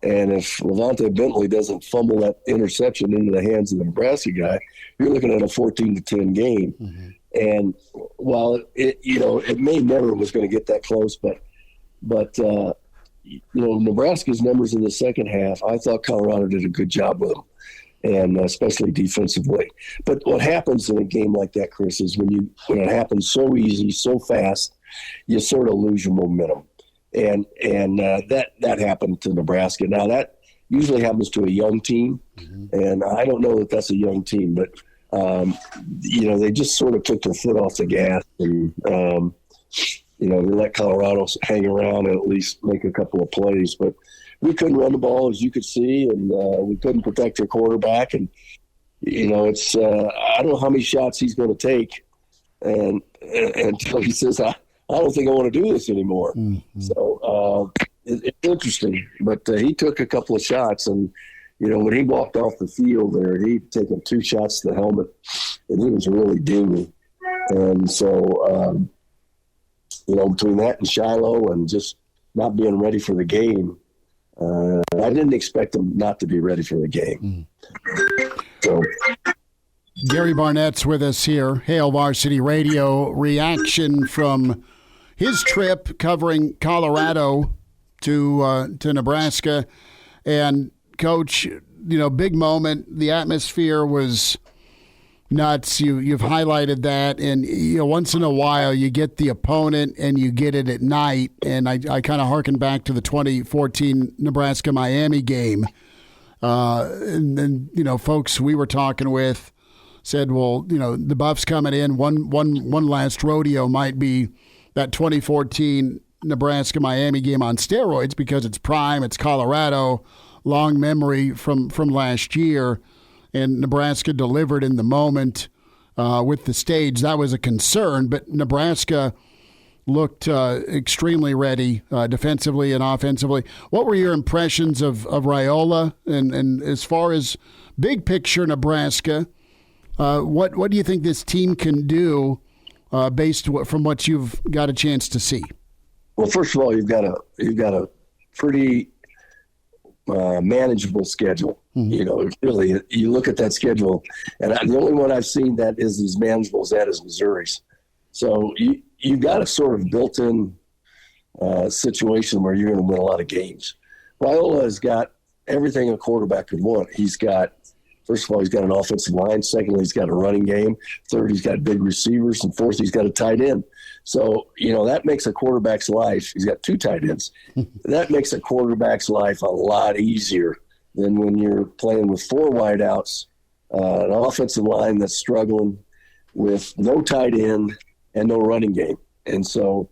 and if Levante Bentley doesn't fumble that interception into the hands of the Nebraska guy, you're looking at a 14-10 game. Mm-hmm. And while it may never was going to get that close, but Nebraska's numbers in the second half, I thought Colorado did a good job with them, and especially defensively. But what happens in a game like that, Chris, is when it happens so easy, so fast, you sort of lose your momentum. And that happened to Nebraska. Now, that usually happens to a young team, and I don't know that that's a young team, but they just sort of took their foot off the gas, and they let Colorado hang around and at least make a couple of plays. But we couldn't run the ball, as you could see, and we couldn't protect our quarterback. And it's I don't know how many shots he's going to take, and until he says, I don't think I want to do this anymore. Mm-hmm. So it's interesting. But he took a couple of shots, and when he walked off the field there, he'd taken 2 shots to the helmet, and he was really dinghy. And so, between that and Shiloh and just not being ready for the game, I didn't expect him not to be ready for the game. So, Gary Barnett's with us here, Hail Varsity Radio. Reaction from his trip covering Colorado to Nebraska. And, Coach, big moment. The atmosphere was nuts. You've highlighted that. And, once in a while you get the opponent and you get it at night. And I kind of harken back to the 2014 Nebraska-Miami game. And then, folks we were talking with said, well, the Buffs coming in, one last rodeo might be that 2014 Nebraska-Miami game on steroids because it's prime, it's Colorado, long memory from last year, and Nebraska delivered in the moment with the stage. That was a concern, but Nebraska looked extremely ready defensively and offensively. What were your impressions of Raiola? And as far as big picture Nebraska, what do you think this team can do based from what you've got a chance to see? Well, first of all, you've got a pretty manageable schedule. Mm-hmm. Really, you look at that schedule, and the only one I've seen that is as manageable as that is Missouri's. So you've got a sort of built-in situation where you're going to win a lot of games. Raiola has got everything a quarterback could want. First of all, he's got an offensive line. Secondly, he's got a running game. Third, he's got big receivers. And fourth, he's got a tight end. So, that makes a quarterback's life. He's got 2 tight ends. That makes a quarterback's life a lot easier than when you're playing with 4 wideouts, an offensive line that's struggling with no tight end and no running game. And so,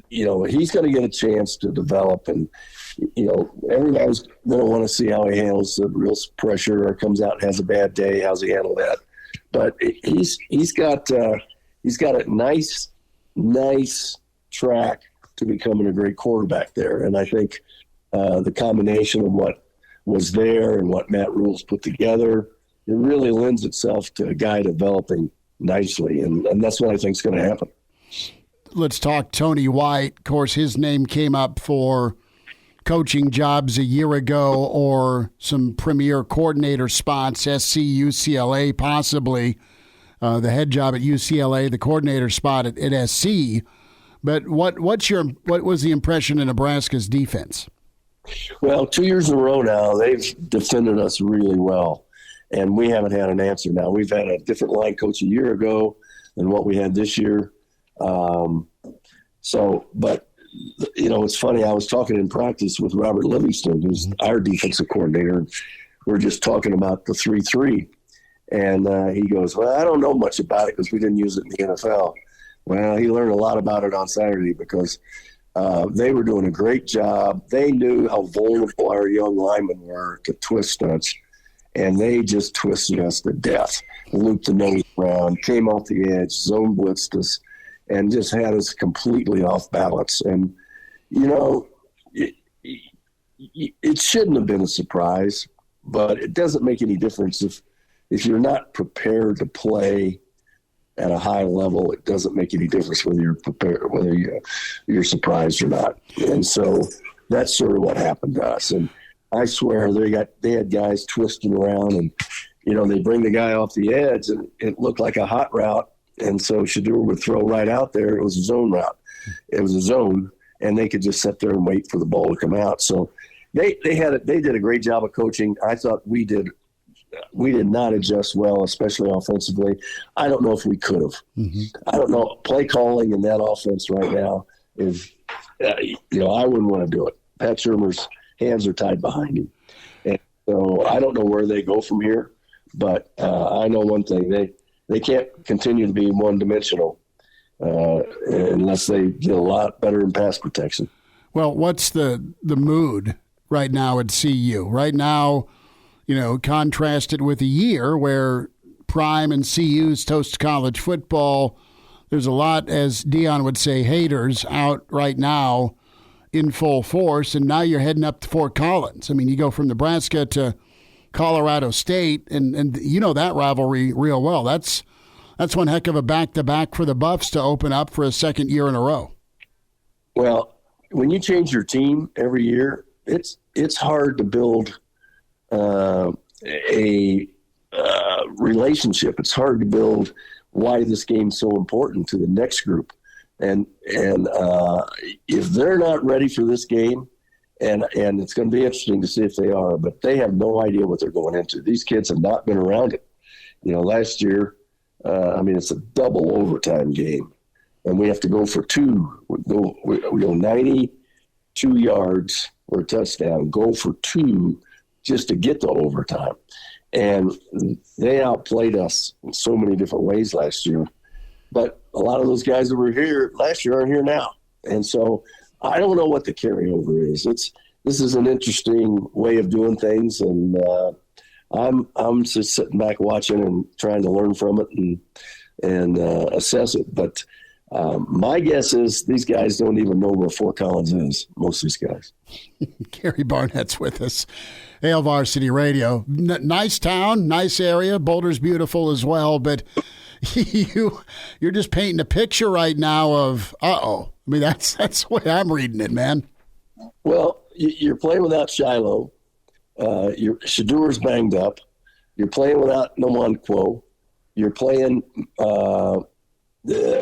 he's going to get a chance to develop, and everybody's going to want to see how he handles the real pressure or comes out and has a bad day. How's he handle that? But he's got a nice track to becoming a great quarterback there. And I think the combination of what was there and what Matt Rule's put together, it really lends itself to a guy developing nicely. And that's what I think is going to happen. Let's talk Tony White. Of course, his name came up for coaching jobs a year ago or some premier coordinator spots, SC, UCLA, possibly. The head job at UCLA, the coordinator spot at SC. But what was the impression of Nebraska's defense? Well, 2 years in a row now, they've defended us really well, and we haven't had an answer. Now, we've had a different line coach a year ago than what we had this year. But it's funny. I was talking in practice with Robert Livingston, who's our defensive coordinator. We're just talking about the 3-3. And he goes, well, I don't know much about it because we didn't use it in the NFL. Well, he learned a lot about it on Saturday because They were doing a great job. They knew how vulnerable our young linemen were to twist stunts, and they just twisted us to death. Looped the nose around, came off the edge, zone blitzed us, and just had us completely off balance. And, it shouldn't have been a surprise, but it doesn't make any difference if you're not prepared to play at a high level. It doesn't make any difference whether you're prepared, whether you're surprised or not. And so that's sort of what happened to us. And I swear they had guys twisting around, and they bring the guy off the edge, and it looked like a hot route. And so Shedeur would throw right out there. It was a zone route. It was a zone, and they could just sit there and wait for the ball to come out. So they did a great job of coaching. I thought we did not adjust well, especially offensively. I don't know if we could have. Mm-hmm. I don't know. Play calling in that offense right now is, I wouldn't want to do it. Pat Shurmur's hands are tied behind him. And so I don't know where they go from here, but I know one thing. They can't continue to be one-dimensional unless they get a lot better in pass protection. Well, what's the mood right now at CU? Right now, contrasted with a year where Prime and CU's toast college football, there's a lot, as Dion would say, haters out right now in full force, and now you're heading up to Fort Collins. I mean, you go from Nebraska to Colorado State, and that rivalry real well. That's one heck of a back-to-back for the Buffs to open up for a second year in a row. Well, when you change your team every year, it's hard to build a relationship. It's hard to build why this game's so important to the next group. And if they're not ready for this game, and it's going to be interesting to see if they are, but they have no idea what they're going into. These kids have not been around it. Last year, it's a double overtime game, and we have to go for two. We go 92 yards or a touchdown, go for two just to get to overtime. And they outplayed us in so many different ways last year. But a lot of those guys that were here last year aren't here now. And so I don't know what the carryover is. This is an interesting way of doing things, and I'm just sitting back watching and trying to learn from it and assess it. But my guess is these guys don't even know where Fort Collins is, most of these guys. Gary Barnett's with us. Hail Varsity Radio. Nice town, nice area. Boulder's beautiful as well, but you're just painting a picture right now of, uh-oh. I mean, that's the way I'm reading it, man. Well, you're playing without Shiloh. Shedeur's banged up. You're playing without Nwankwo. You're playing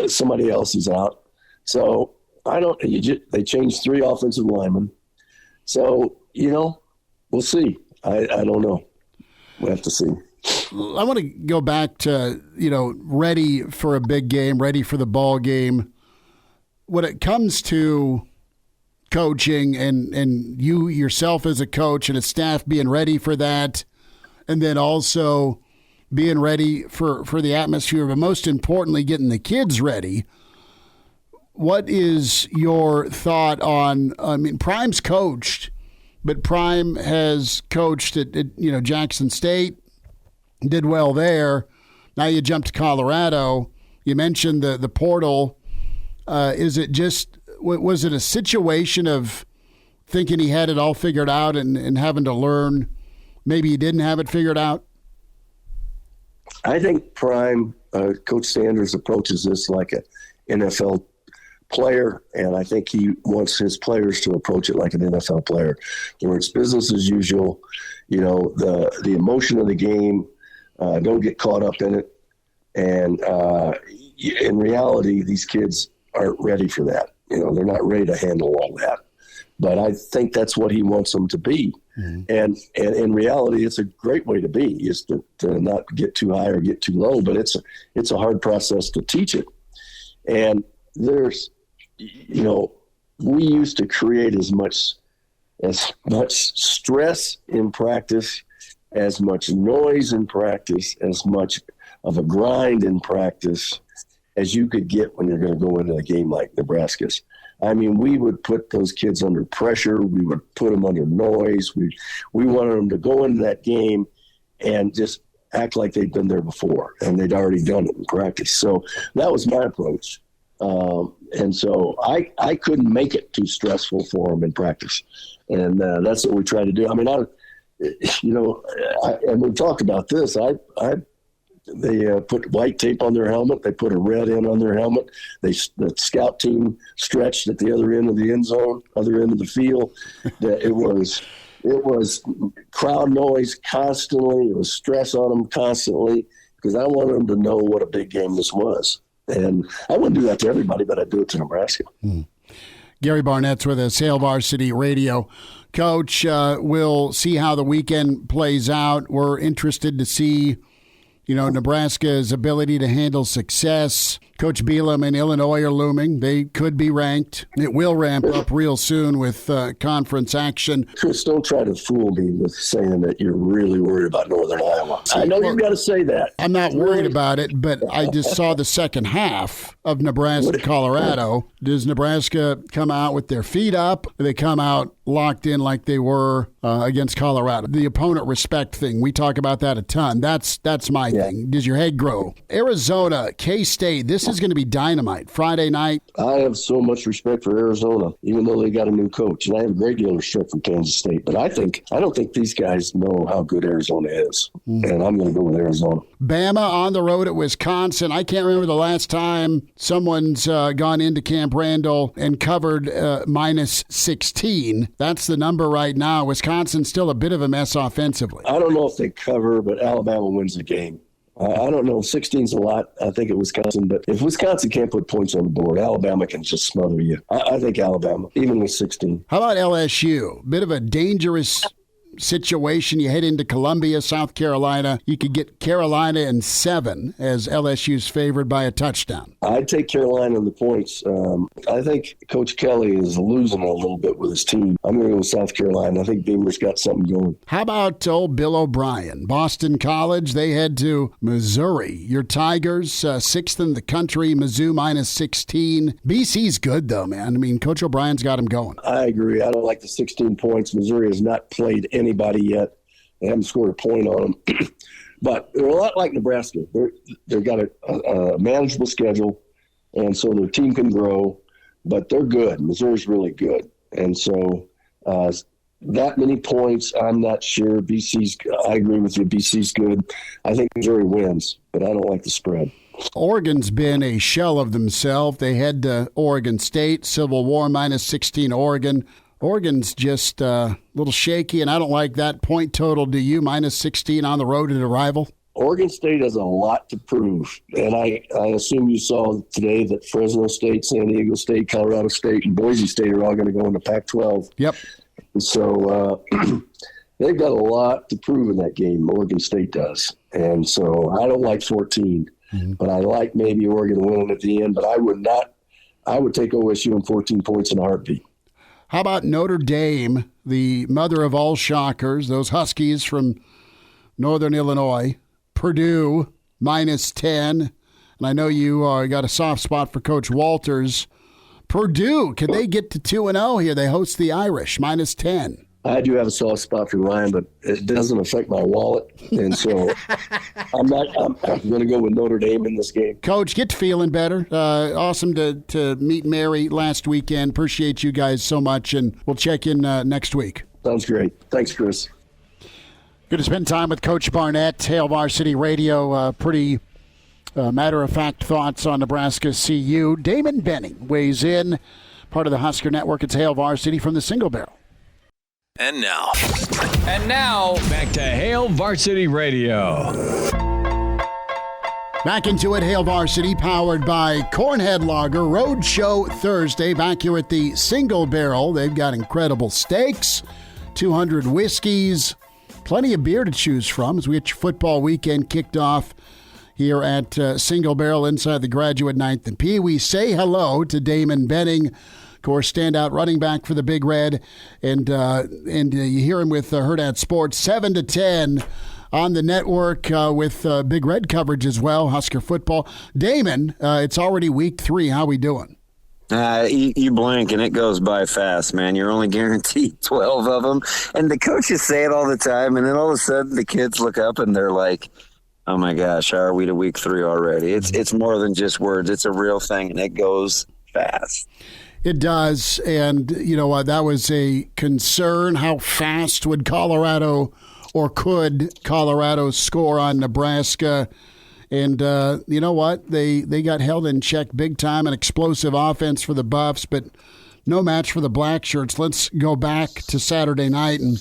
somebody else is out. So they changed 3 offensive linemen. So, we'll see. I don't know. We'll have to see. I want to go back to, ready for a big game, ready for the ball game. When it comes to coaching and you yourself as a coach and a staff being ready for that, and then also being ready for the atmosphere, but most importantly, getting the kids ready, what is your thought on, Prime's coached, but Prime has coached at Jackson State, did well there. Now you jump to Colorado. You mentioned the portal. Was it a situation of thinking he had it all figured out and having to learn maybe he didn't have it figured out? I think Prime, Coach Sanders approaches this like an NFL player, and I think he wants his players to approach it like an NFL player, where it's business as usual. The emotion of the game, don't get caught up in it. And in reality, these kids aren't ready for that. They're not ready to handle all that. But I think that's what he wants them to be. Mm-hmm. And in reality, it's a great way to be, is to not get too high or get too low. But it's a hard process to teach it. And there's, we used to create as much stress in practice, as much noise in practice, as much of a grind in practice as you could get when you're going to go into a game like Nebraska's. I mean, we would put those kids under pressure. We would put them under noise. We wanted them to go into that game and just act like they'd been there before and they'd already done it in practice. So that was my approach. And so I couldn't make it too stressful for them in practice. And that's what we tried to do. I mean, and we talked about this. They put white tape on their helmet. They put a red end on their helmet. The scout team stretched at the other end of the end zone, other end of the field. It was crowd noise constantly. It was stress on them constantly because I wanted them to know what a big game this was. And I wouldn't do that to everybody, but I'd do it to Nebraska. Gary Barnett's with us, Hail Varsity Radio. Coach, we'll see how the weekend plays out. We're interested to see, Nebraska's ability to handle success. Coach Bielema and Illinois are looming. They could be ranked. It will ramp up real soon with conference action. Chris, don't try to fool me with saying that you're really worried about Northern Iowa. I know you've got to say that. I'm not worried about it, but I just saw the second half of Nebraska-Colorado. Does Nebraska come out with their feet up? Or they come out locked in like they were against Colorado? The opponent respect thing, we talk about that a ton. That's my thing. Does your head grow? Arizona, K-State, this is going to be dynamite. Friday night. I have so much respect for Arizona, even though they got a new coach. And I have a great deal of respect for Kansas State. But I don't think these guys know how good Arizona is. And I'm going to go with Arizona. Bama on the road at Wisconsin. I can't remember the last time someone's gone into Camp Randall and covered minus 16. That's the number right now. Wisconsin's still a bit of a mess offensively. I don't know if they cover, but Alabama wins the game. I don't know. 16's a lot, I think, at Wisconsin. But if Wisconsin can't put points on the board, Alabama can just smother you. I think Alabama, even with 16. How about LSU? Bit of a dangerous situation. You head into Columbia, South Carolina. You could get Carolina in 7 as LSU's favored by a touchdown. I'd take Carolina in the points. I think Coach Kelly is losing a little bit with his team. I'm going to go with South Carolina. I think Beamer's got something going. How about old Bill O'Brien? Boston College, they head to Missouri. Your Tigers, 6th in the country, Mizzou minus 16. BC's good, though, man. I mean, Coach O'Brien's got him going. I agree. I don't like the 16 points. Missouri has not played anybody yet. They haven't scored a point on them. But they're a lot like Nebraska. They've got a manageable schedule, and so their team can grow, but they're good. Missouri's really good. And so that many points, I'm not sure. I agree with you, BC's good. I think Missouri wins, but I don't like the spread. Oregon's been a shell of themselves. They head to Oregon State, Civil War, minus 16 Oregon. Oregon's just a little shaky, and I don't like that point total. Do you? Minus 16 on the road at a rival? Oregon State has a lot to prove, and I assume you saw today that Fresno State, San Diego State, Colorado State, and Boise State are all going to go into Pac-12. Yep. And so they've got a lot to prove in that game, Oregon State does. And so I don't like 14, but I like maybe Oregon winning at the end, but I would take OSU in 14 points in a heartbeat. How about Notre Dame, the mother of all shockers, those Huskies from Northern Illinois, Purdue, minus 10. And I know you got a soft spot for Coach Walters. Purdue, can they get to 2-0 here? They host the Irish, minus 10. I do have a soft spot for Ryan, but it doesn't affect my wallet. And so I'm going to go with Notre Dame in this game. Coach, get feeling better. Awesome to meet Mary last weekend. Appreciate you guys so much, and we'll check in next week. Sounds great. Thanks, Chris. Good to spend time with Coach Barnett, Hail Varsity Radio. Pretty matter-of-fact thoughts on Nebraska CU. Damon Benning weighs in, part of the Husker Network. It's Hail Varsity from the Single Barrel. And now, back to Hail Varsity Radio. Back into it, Hail Varsity, powered by Cornhead Lager. Roadshow Thursday, back here at the Single Barrel. They've got incredible steaks, 200 whiskeys, plenty of beer to choose from as we get your football weekend kicked off here at Single Barrel inside the Graduate 9th and P. We say hello to Damon Benning, of course, standout running back for the Big Red, and you hear him with Hurrdat Sports 7 to 10 on the network with Big Red coverage as well. Husker football. Damon, it's already week 3. How we doing? You blink and it goes by fast, man. You're only guaranteed 12 of them. And the coaches say it all the time, and then all of a sudden the kids look up and they're like, oh my gosh, how are we to week 3 already? It's more than just words. It's a real thing, and it goes fast. It does, and you know what? That was a concern. How fast would Colorado or could Colorado score on Nebraska? And you know what? They got held in check big time, an explosive offense for the Buffs, but no match for the Black Shirts. Let's go back to Saturday night, and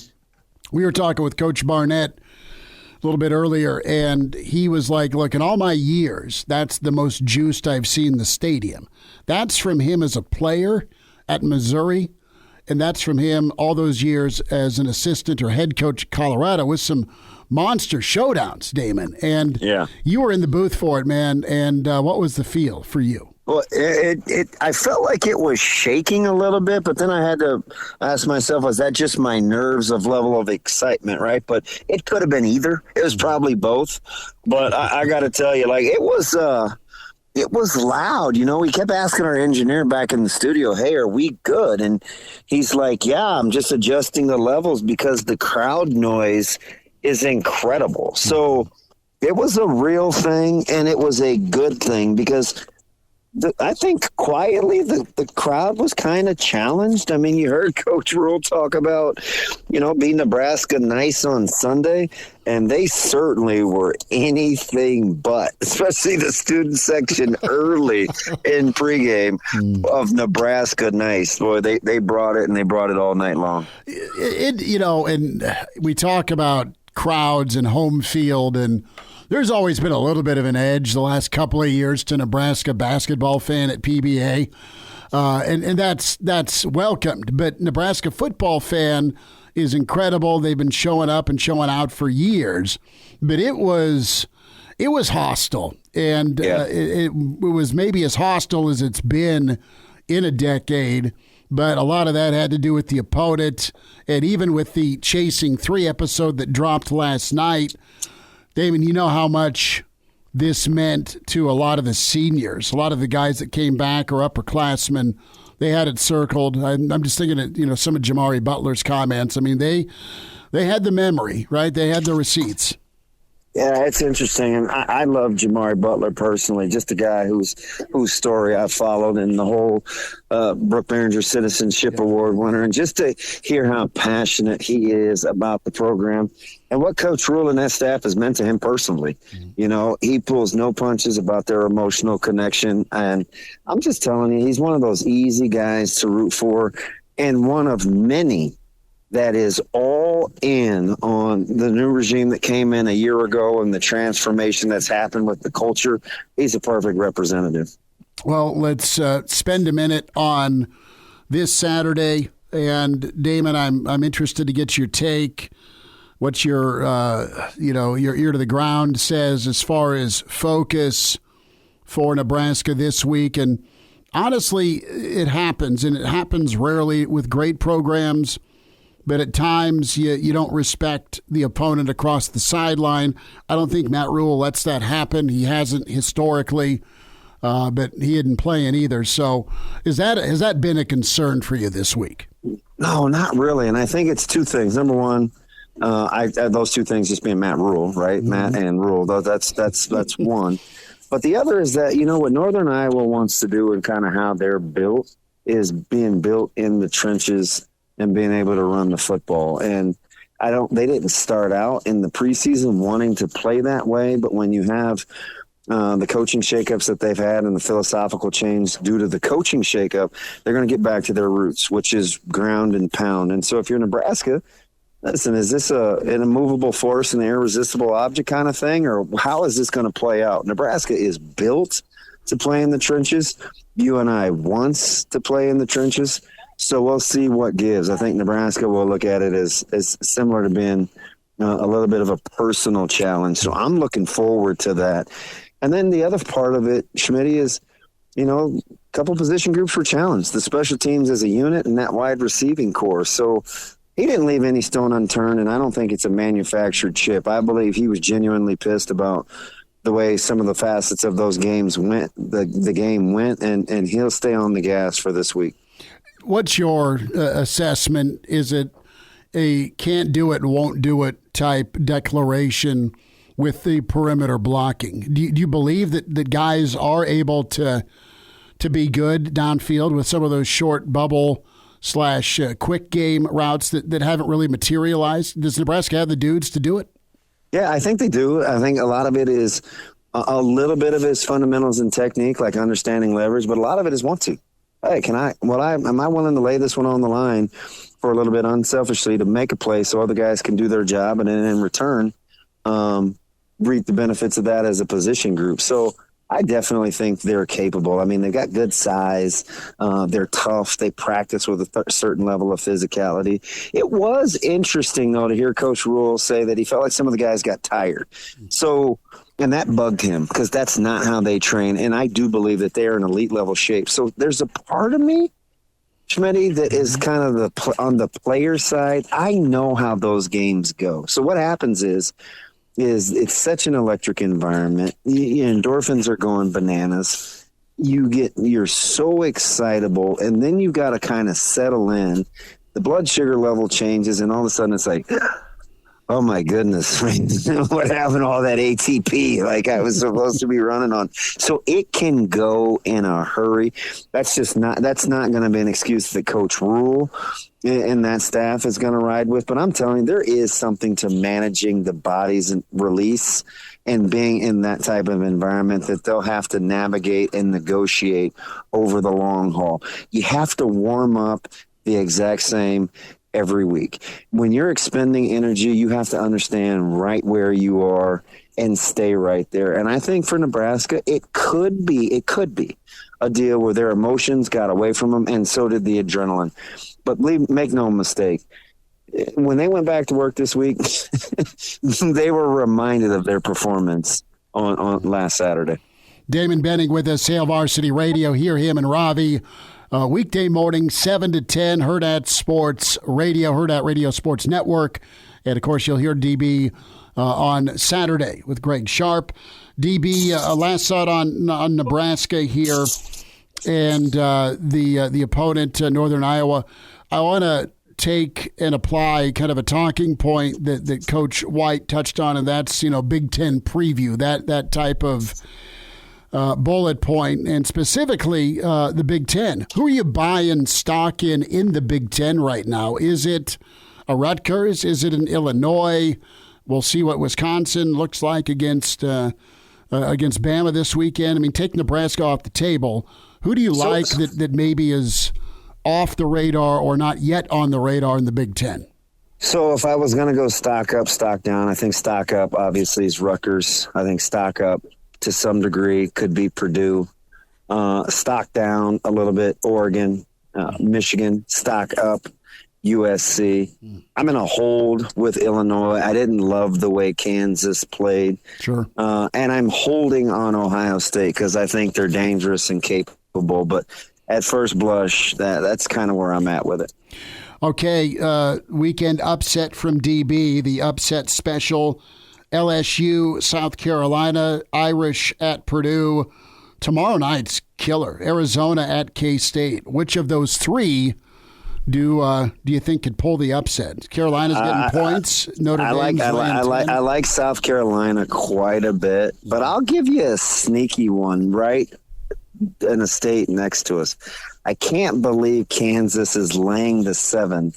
we were talking with Coach Barnett a little bit earlier, and he was like, look, in all my years, that's the most juiced I've seen the stadium. That's from him as a player at Missouri, and that's from him all those years as an assistant or head coach at Colorado with some monster showdowns, Damon. And you were in the booth for it, man, and what was the feel for you? Well, I felt like it was shaking a little bit, but then I had to ask myself, was that just my nerves of level of excitement, right? But it could have been either. It was probably both. But I got to tell you, like, it was loud. You know, we kept asking our engineer back in the studio, hey, are we good? And he's like, yeah, I'm just adjusting the levels because the crowd noise is incredible. So it was a real thing, and it was a good thing because I think quietly the crowd was kind of challenged. I mean, you heard Coach Rule talk about, you know, being Nebraska nice on Sunday, and they certainly were anything but, especially the student section early in pregame of Nebraska nice. Boy, they brought it, and they brought it all night long. You know, and we talk about crowds and home field, and there's always been a little bit of an edge the last couple of years to Nebraska basketball fan at PBA, and that's welcomed. But Nebraska football fan is incredible. They've been showing up and showing out for years, but it was hostile, and it was maybe as hostile as it's been in a decade. But a lot of that had to do with the opponent, and even with the Chasing 3 episode that dropped last night. Damon, you know how much this meant to a lot of the seniors, a lot of the guys that came back or upperclassmen. They had it circled. I'm just thinking of, you know, some of Jamari Butler's comments. I mean, they had the memory, right? They had the receipts. Yeah, it's interesting, and I love Jamari Butler personally, just a guy whose story I followed, and the whole Brooke Behringer Citizenship Award winner, and just to hear how passionate he is about the program and what Coach Rule and that staff has meant to him personally. You know, he pulls no punches about their emotional connection, and I'm just telling you, he's one of those easy guys to root for, and one of many that is all in on the new regime that came in a year ago and the transformation that's happened with the culture. He's a perfect representative. Well, let's spend a minute on this Saturday. And Damon, I'm interested to get your take. What your your ear to the ground says as far as focus for Nebraska this week. And honestly, it happens, and it happens rarely with great programs. But at times, you don't respect the opponent across the sideline. I don't think Matt Rule lets that happen. He hasn't historically, but he isn't playing either. So has that been a concern for you this week? No, not really. And I think it's two things. Number one, those two things just being Matt Rule, right? Mm-hmm. Matt and Rule. That's one. But the other is that, you know, what Northern Iowa wants to do and kind of how they're built is being built in the trenches and being able to run the football. And they didn't start out in the preseason wanting to play that way, but when you have the coaching shakeups that they've had and the philosophical change due to the coaching shakeup, they're going to get back to their roots, which is ground and pound. And so if you're Nebraska, listen, is this an immovable force and an irresistible object kind of thing, or how is this going to play out? Nebraska is built to play in the trenches. UNI wants to play in the trenches. So we'll see what gives. I think Nebraska will look at it as similar to being a little bit of a personal challenge. So I'm looking forward to that. And then the other part of it, Schmidt, is, you know, a couple position groups were challenged, the special teams as a unit and that wide receiving core. So he didn't leave any stone unturned, and I don't think it's a manufactured chip. I believe he was genuinely pissed about the way some of the facets of those games went, the game went, and he'll stay on the gas for this week. What's your assessment? Is it a can't do it, won't do it type declaration with the perimeter blocking? Do you believe that guys are able to be good downfield with some of those short bubble / quick game routes that haven't really materialized? Does Nebraska have the dudes to do it? Yeah, I think they do. I think a lot of it is a little bit of it is fundamentals and technique, like understanding leverage, but a lot of it is want to. Hey, am I willing to lay this one on the line for a little bit unselfishly to make a play so other guys can do their job, and then in return reap the benefits of that as a position group. So I definitely think they're capable. I mean, they got good size. They're tough. They practice with a certain level of physicality. It was interesting, though, to hear Coach Rule say that he felt like some of the guys got tired. So, and that bugged him because that's not how they train. And I do believe that they are in elite level shape. So there's a part of me, Schmitty, that is kind of on the player side. I know how those games go. So what happens is it's such an electric environment. Endorphins are going bananas. You're so excitable, and then you got to kind of settle in. The blood sugar level changes, and all of a sudden it's like, oh my goodness, what happened to all that ATP like I was supposed to be running on? So it can go in a hurry. That's not going to be an excuse that Coach Rule and that staff is going to ride with. But I'm telling you, there is something to managing the body's release and being in that type of environment that they'll have to navigate and negotiate over the long haul. You have to warm up the exact same every week. When you're expending energy, you have to understand right where you are and stay right there. And I think for Nebraska, it could be a deal where their emotions got away from them, and so did the adrenaline. But make no mistake, when they went back to work this week, they were reminded of their performance on last Saturday. Damon Benning with us, Hail Varsity Radio. Hear him and Ravi weekday morning, 7 to 10, Hurrdat Sports Radio, Hurrdat Radio Sports Network. And, of course, you'll hear DB on Saturday with Greg Sharp. DB, last thought on Nebraska here and the opponent, Northern Iowa. I want to take and apply kind of a talking point that Coach White touched on, and that's, Big Ten preview, that type of bullet point, and specifically the Big Ten. Who are you buying stock in the Big Ten right now? Is it a Rutgers? Is it an Illinois? We'll see what Wisconsin looks like against Bama this weekend. I mean, take Nebraska off the table. Who do you like that maybe is off the radar or not yet on the radar in the Big Ten? So if I was going to go stock up, stock down, I think stock up obviously is Rutgers. I think stock up to some degree could be Purdue. Stock down a little bit, Oregon, Michigan. Stock up, USC. I'm in a hold with Illinois. I didn't love the way Kansas played. Sure. And I'm holding on Ohio State because I think they're dangerous and capable. But at first blush, that's kind of where I'm at with it. Okay, weekend upset from DB, the upset special. LSU, South Carolina, Irish at Purdue. Tomorrow night's killer. Arizona at K-State. Which of those three do you think could pull the upset? Carolina's getting points. Notre Dame's I like South Carolina quite a bit, but I'll give you a sneaky one right in a state next to us. I can't believe Kansas is laying the 7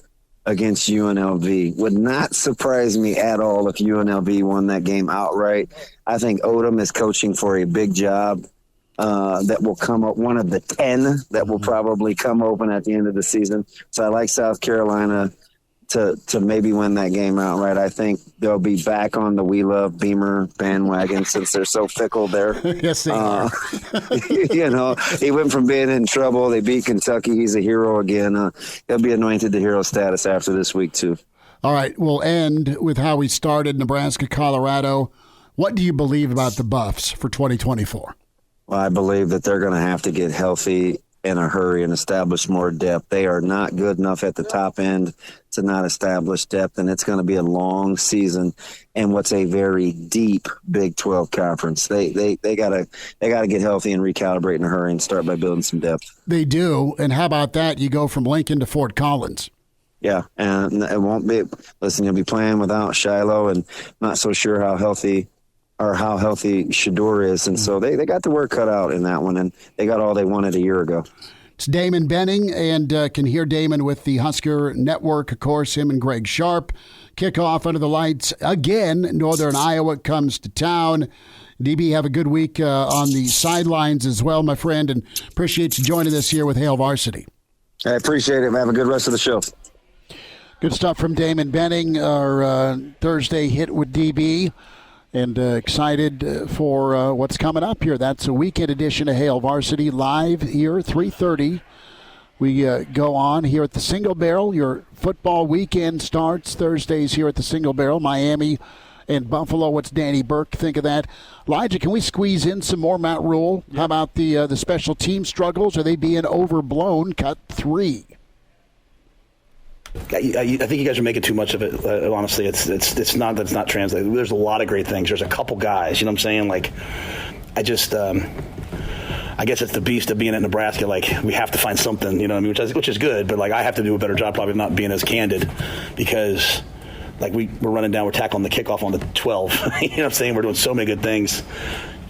against UNLV. Would not surprise me at all if UNLV won that game outright. I think Odom is coaching for a big job that will come up, one of the 10 that will probably come open at the end of the season. So I like South Carolina to maybe win that game outright. I think they'll be back on the We Love Beamer bandwagon since they're so fickle there. Yes, they are. He went from being in trouble. They beat Kentucky. He's a hero again. He'll be anointed to hero status after this week, too. All right, we'll end with how we started, Nebraska, Colorado. What do you believe about the Buffs for 2024? Well, I believe that they're going to have to get healthy in a hurry and establish more depth. They are not good enough at the top end to not establish depth, and it's going to be a long season in what's a very deep Big 12 conference. They gotta get healthy and recalibrate in a hurry and start by building some depth. They do, and how about that? You go from Lincoln to Fort Collins. Yeah, and it won't be. Listen, you'll be playing without Shiloh, and not so sure how healthy Shador is, and so they got the work cut out in that one, and they got all they wanted a year ago. It's Damon Benning, and can hear Damon with the Husker Network, of course, him and Greg Sharp. Kickoff under the lights again. Northern Iowa comes to town. DB, have a good week on the sidelines as well, my friend, and appreciate you joining us here with Hail Varsity. I appreciate it. Have a good rest of the show. Good stuff from Damon Benning, our Thursday hit with DB. And excited for what's coming up here. That's a weekend edition of Hail Varsity live here, 3:30. We go on here at the Single Barrel. Your football weekend starts Thursdays here at the Single Barrel. Miami and Buffalo. What's Danny Burke think of that? Elijah, can we squeeze in some more Matt Rule? Yeah. How about the special team struggles? Are they being overblown? Cut 3. I think you guys are making too much of it. Honestly, it's not that's not translated. There's a lot of great things. There's a couple guys. You know what I'm saying? Like, I guess it's the beast of being at Nebraska. Like, we have to find something. You know what I mean? Which is good. But like, I have to do a better job probably of not being as candid, because like we're running down, we're tackling the kickoff on the 12. You know what I'm saying? We're doing so many good things.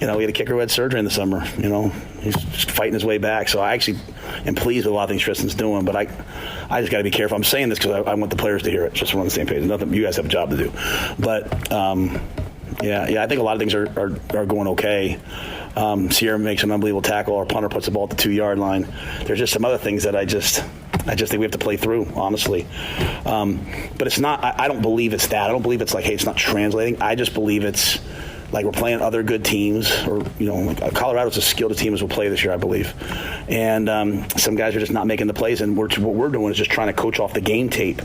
You know, we had a kicker who had surgery in the summer. You know, he's just fighting his way back. So I actually am pleased with a lot of things Tristan's doing. But I just got to be careful. I'm saying this because I want the players to hear it, just so we're on the same page. Nothing. You guys have a job to do. But yeah, I think a lot of things are going okay. Sierra makes an unbelievable tackle. Our punter puts the ball at the 2-yard line. There's just some other things that I just think we have to play through, honestly. But it's not. I don't believe it's that. I don't believe it's like, hey, it's not translating. I just believe it's like we're playing other good teams, or, you know, like Colorado's as skilled a team as we'll play this year, I believe. And some guys are just not making the plays, and what we're doing is just trying to coach off the game tape.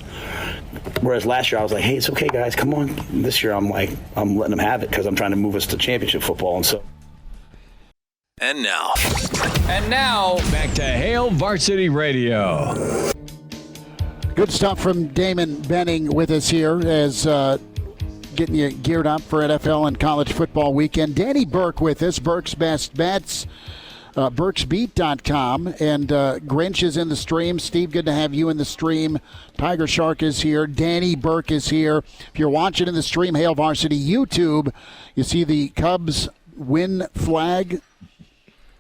Whereas last year I was like, hey, it's okay, guys, come on. This year I'm letting them have it because I'm trying to move us to championship football. And so. And now, back to Hail Varsity Radio. Good stuff from Damon Benning with us here as getting you geared up for NFL and college football weekend. Danny Burke with us, Burke's Best Bets, burksbeat.com, and Grinch is in the stream. Steve, good to have you in the stream. Tiger Shark is here. Danny Burke is here. If you're watching in the stream, Hail Varsity YouTube, you see the Cubs win flag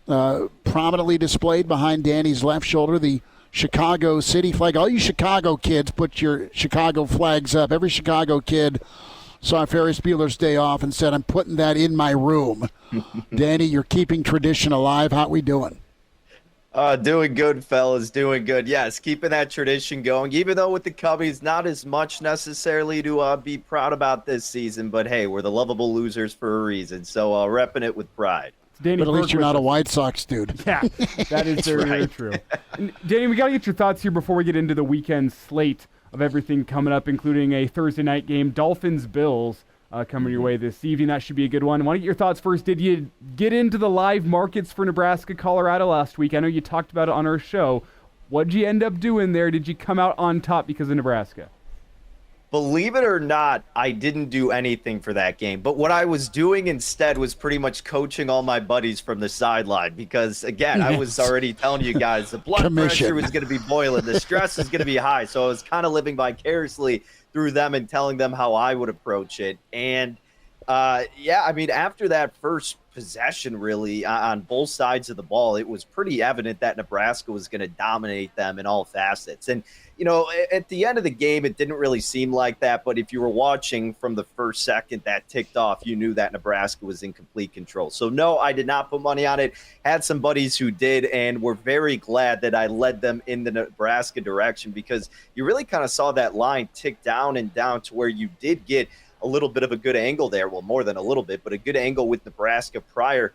prominently displayed behind Danny's left shoulder, the Chicago City flag. All you Chicago kids, put your Chicago flags up. Every Chicago kid saw Ferris Bueller's Day Off and said, I'm putting that in my room. Danny, you're keeping tradition alive. How we doing? Doing good, fellas. Doing good. Yes, keeping that tradition going. Even though with the Cubbies, not as much necessarily to be proud about this season. But, hey, we're the lovable losers for a reason. So repping it with pride. Danny, but at least you're not a White Sox dude. Yeah, that is very true. And Danny, we got to get your thoughts here before we get into the weekend slate of everything coming up, including a Thursday night game, Dolphins-Bills, coming your way this evening. That should be a good one. I want to get your thoughts first. Did you get into the live markets for Nebraska-Colorado last week? I know you talked about it on our show. What did you end up doing there? Did you come out on top because of Nebraska? Believe it or not, I didn't do anything for that game. But what I was doing instead was pretty much coaching all my buddies from the sideline because, again, I was already telling you guys the blood pressure was going to be boiling. The stress is going to be high. So I was kind of living vicariously through them and telling them how I would approach it. And, after that first possession, really, on both sides of the ball, it was pretty evident that Nebraska was going to dominate them in all facets. And, you know, at the end of the game, it didn't really seem like that. But if you were watching from the first second that ticked off, you knew that Nebraska was in complete control. So, no, I did not put money on it. Had some buddies who did, and were very glad that I led them in the Nebraska direction because you really kind of saw that line tick down and down to where you did get a little bit of a good angle there. Well, more than a little bit, but a good angle with Nebraska following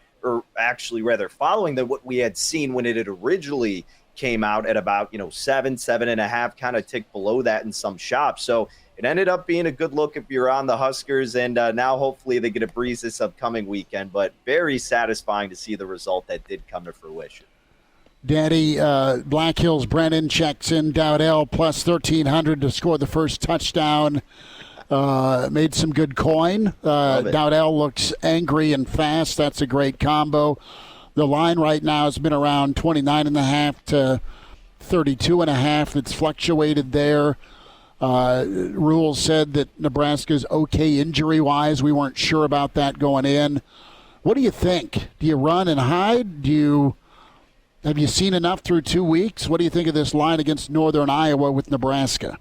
what we had seen when it had originally came out at about, 7.5, kind of ticked below that in some shops. So it ended up being a good look if you're on the Huskers, and now hopefully they get a breeze this upcoming weekend, but very satisfying to see the result that did come to fruition. Danny, Black Hills Brennan checks in Dowdell plus 1,300 to score the first touchdown. Made some good coin. Dowdell looks angry and fast. That's a great combo. The line right now has been around 29.5 to 32.5. It's fluctuated there. Rule said that Nebraska's okay injury-wise. We weren't sure about that going in. What do you think? Do you run and hide? Have you seen enough through 2 weeks? What do you think of this line against Northern Iowa with Nebraska?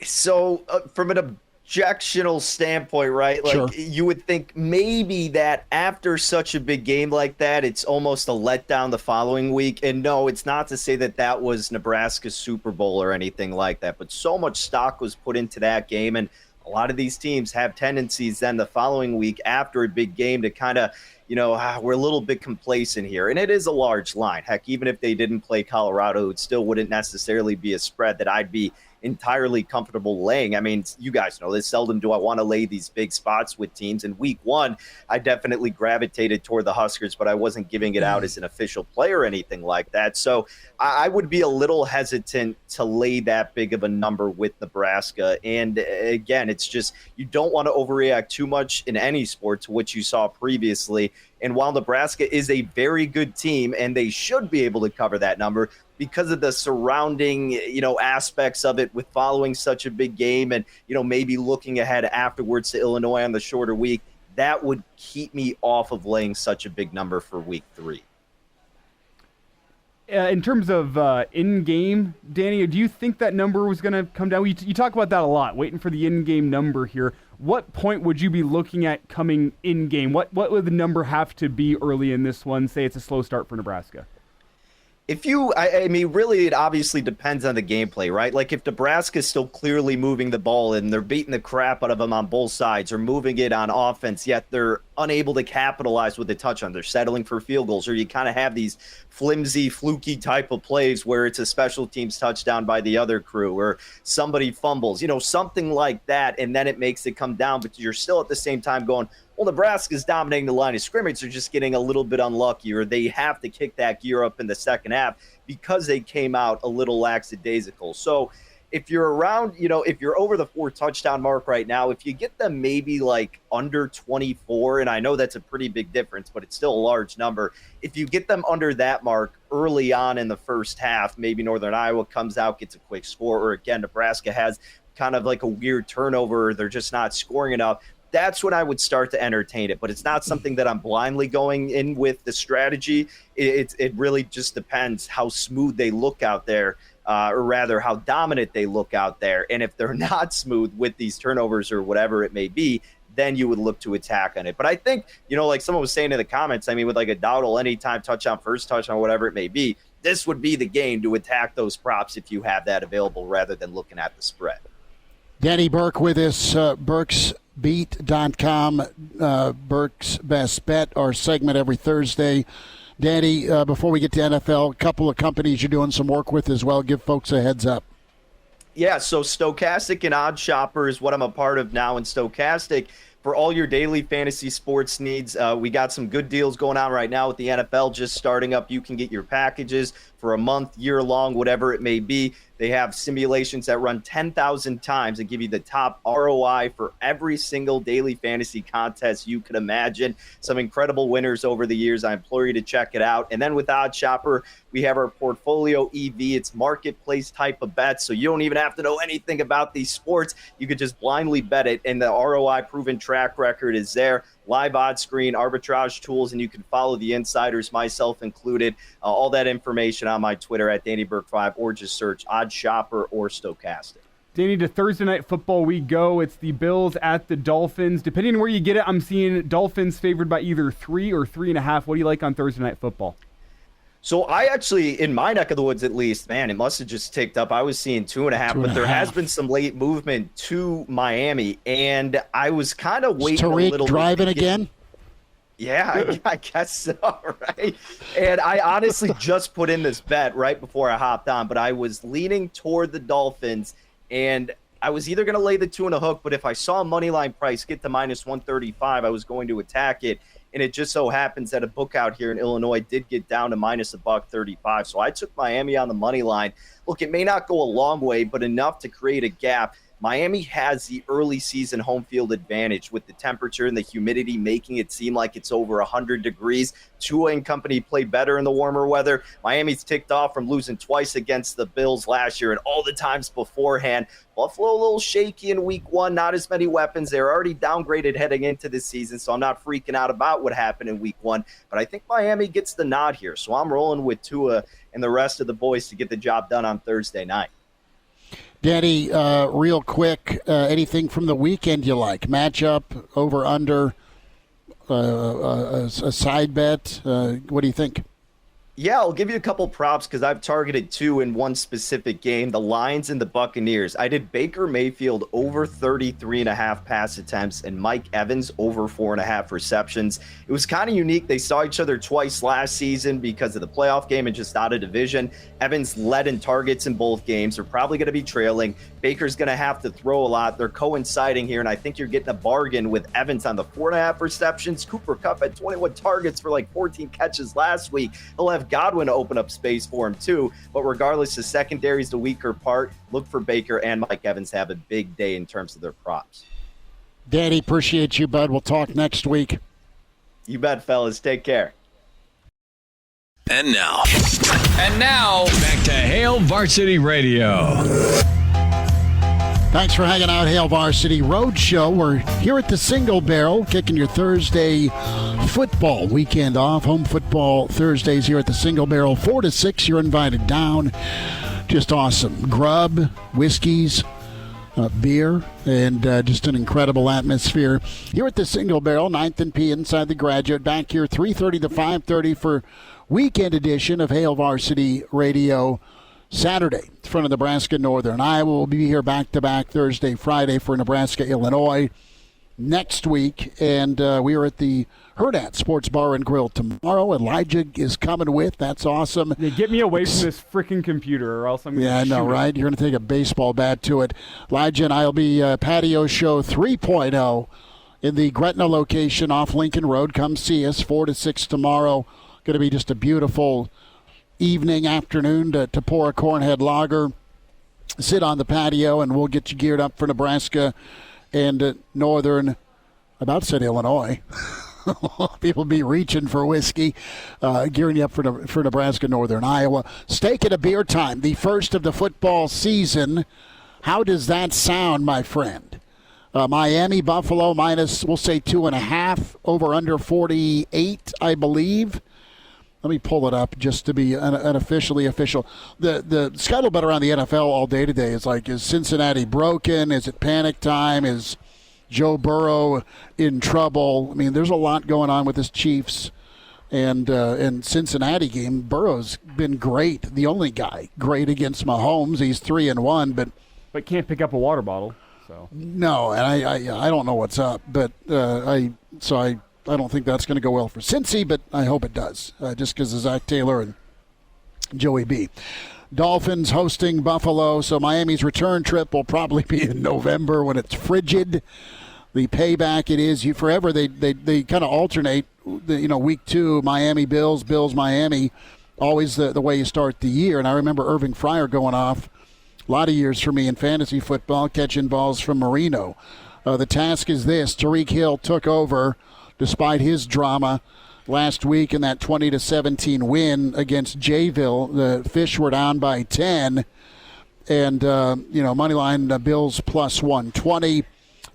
So from an objectional standpoint, right? Like Sure. You would think maybe that after such a big game like that, it's almost a letdown the following week. And no, it's not to say that that was Nebraska's Super Bowl or anything like that, but so much stock was put into that game. And a lot of these teams have tendencies then the following week after a big game to kind of, we're a little bit complacent here. And it is a large line. Heck, even if they didn't play Colorado, it still wouldn't necessarily be a spread that I'd be entirely comfortable laying. I mean, you guys know this. Seldom do I want to lay these big spots with teams. In week one, I definitely gravitated toward the Huskers, but I wasn't giving it out as an official play or anything like that. So I would be a little hesitant to lay that big of a number with Nebraska. And again, it's just you don't want to overreact too much in any sport to what you saw previously. And while Nebraska is a very good team and they should be able to cover that number, because of the surrounding, aspects of it with following such a big game and, maybe looking ahead afterwards to Illinois on the shorter week, that would keep me off of laying such a big number for week 3. In terms of in-game, Danny, do you think that number was going to come down? You talk about that a lot, waiting for the in-game number here. What point would you be looking at coming in-game? What would the number have to be early in this one? Say it's a slow start for Nebraska. Really, it obviously depends on the gameplay, right? Like if Nebraska's still clearly moving the ball and they're beating the crap out of them on both sides or moving it on offense, yet they're unable to capitalize with a touchdown. They're settling for field goals, or you kind of have these flimsy, fluky type of plays where it's a special teams touchdown by the other crew or somebody fumbles, something like that, and then it makes it come down, but you're still at the same time going, well, Nebraska's dominating the line of scrimmage. They're just getting a little bit unlucky, or they have to kick that gear up in the second half because they came out a little lackadaisical. So if you're around, if you're over the 4 touchdown mark right now, if you get them maybe like under 24, and I know that's a pretty big difference, but it's still a large number. If you get them under that mark early on in the first half, maybe Northern Iowa comes out, gets a quick score, or again, Nebraska has kind of like a weird turnover. They're just not scoring enough. That's when I would start to entertain it, but it's not something that I'm blindly going in with the strategy. It really just depends how smooth they look out there, or rather how dominant they look out there. And if they're not smooth with these turnovers or whatever it may be, then you would look to attack on it. But I think, like someone was saying in the comments, with like a Dowdle anytime touchdown, first touchdown, whatever it may be, this would be the game to attack those props if you have that available rather than looking at the spread. Danny Burke with us, BurksBeat.com, Burke's Best Bet, our segment every Thursday. Danny, before we get to NFL, a couple of companies you're doing some work with as well. Give folks a heads up. Yeah, so Stokastic and Odd Shopper is what I'm a part of now in Stokastic. For all your daily fantasy sports needs, we got some good deals going on right now with the NFL just starting up. You can get your packages for a month, year long, whatever it may be. They have simulations that run 10,000 times and give you the top ROI for every single daily fantasy contest you could imagine. Some incredible winners over the years. I implore you to check it out. And then with Odd Shopper, we have our Portfolio EV. It's marketplace type of bets, so you don't even have to know anything about these sports. You could just blindly bet it, and the ROI proven track record is there. Live odds screen, arbitrage tools, and you can follow the insiders, myself included. All that information on my Twitter at Danny Burke 5, or just search Odd Shopper or Stokastic. Danny, to Thursday Night Football we go. It's the Bills at the Dolphins. Depending on where you get it, I'm seeing Dolphins favored by either 3 or 3.5. What do you like on Thursday Night Football? So I actually, in my neck of the woods at least, man, it must have just ticked up. I was seeing 2.5, but there has been some late movement to Miami, and I was kind of waiting a little bit. Driving again? Yeah, I guess so, right? And I honestly just put in this bet right before I hopped on, but I was leaning toward the Dolphins, and I was either going to lay the 2 and a hook, but if I saw a money line price get to minus 135, I was going to attack it. And it just so happens that a book out here in Illinois did get down to minus $1.35. So I took Miami on the money line. Look, it may not go a long way, but enough to create a gap. Miami has the early season home field advantage with the temperature and the humidity making it seem like it's over 100 degrees. Tua and company play better in the warmer weather. Miami's ticked off from losing twice against the Bills last year and all the times beforehand. Buffalo a little shaky in week 1, not as many weapons. They're already downgraded heading into this season, so I'm not freaking out about what happened in week 1. But I think Miami gets the nod here, so I'm rolling with Tua and the rest of the boys to get the job done on Thursday night. Danny, real quick, anything from the weekend you like? Matchup, over, under, a side bet? What do you think? Yeah, I'll give you a couple props because I've targeted 2 in one specific game, the Lions and the Buccaneers. I did Baker Mayfield over 33.5 pass attempts and Mike Evans over 4.5 receptions. It was kind of unique. They saw each other twice last season because of the playoff game and just out of division. Evans led in targets in both games. They're probably going to be trailing. Baker's going to have to throw a lot. They're coinciding here, and I think you're getting a bargain with Evans on the 4.5 receptions. Cooper Kupp had 21 targets for like 14 catches last week. He'll have Godwin to open up space for him too, but regardless, the secondary is the weaker part. Look for Baker and Mike Evans to have a big day in terms of their props. Danny, appreciate you, bud. We'll talk next week. You bet, fellas. Take care. And now, back to Hail Varsity Radio. Thanks for hanging out, Hail Varsity Roadshow. We're here at the Single Barrel, kicking your Thursday football weekend off. Home football Thursdays here at the Single Barrel. 4 to 6, you're invited down. Just awesome. Grub, whiskeys, beer, and just an incredible atmosphere here at the Single Barrel. 9th and P inside the Graduate. Back here 3:30 to 5:30 for weekend edition of Hail Varsity Radio. Saturday, in front of Nebraska-Northern Iowa. We'll be here back-to-back Thursday, Friday for Nebraska-Illinois next week. And we are at the Hurrdat Sports Bar and Grill tomorrow. Elijah is coming with. That's awesome. Yeah, get me away from this freaking computer or else I'm going to shoot I know, right? You're going to take a baseball bat to it. Elijah and I will be Patio Show 3.0 in the Gretna location off Lincoln Road. Come see us, 4 to 6 tomorrow. Going to be just a beautiful evening, afternoon to pour a Cornhead lager, sit on the patio, and we'll get you geared up for Nebraska and Northern, about said Illinois. People be reaching for whiskey, gearing you up for Nebraska-Northern Iowa. Steak and a beer time, the first of the football season. How does that sound, my friend? Miami, Buffalo, minus, we'll say 2.5, over under 48, I believe. Let me pull it up just to be unofficially official. The scuttlebutt around the NFL all day today is like, is Cincinnati broken? Is it panic time? Is Joe Burrow in trouble? I mean, there's a lot going on with this Chiefs and Cincinnati game. Burrow's been great, the only guy great against Mahomes. He's 3-1, but can't pick up a water bottle. So no, and I don't know what's up, but I don't think that's going to go well for Cincy, but I hope it does, just because of Zach Taylor and Joey B. Dolphins hosting Buffalo, so Miami's return trip will probably be in November when it's frigid. The payback it is, forever they kind of alternate, week 2, Miami, Bills, Miami, always the way you start the year. And I remember Irving Fryer going off a lot of years for me in fantasy football, catching balls from Marino. The task is this: Tyreek Hill took over despite his drama last week in that 20-17 win against Jayville. The Fish were down by 10, and moneyline Bills plus 120,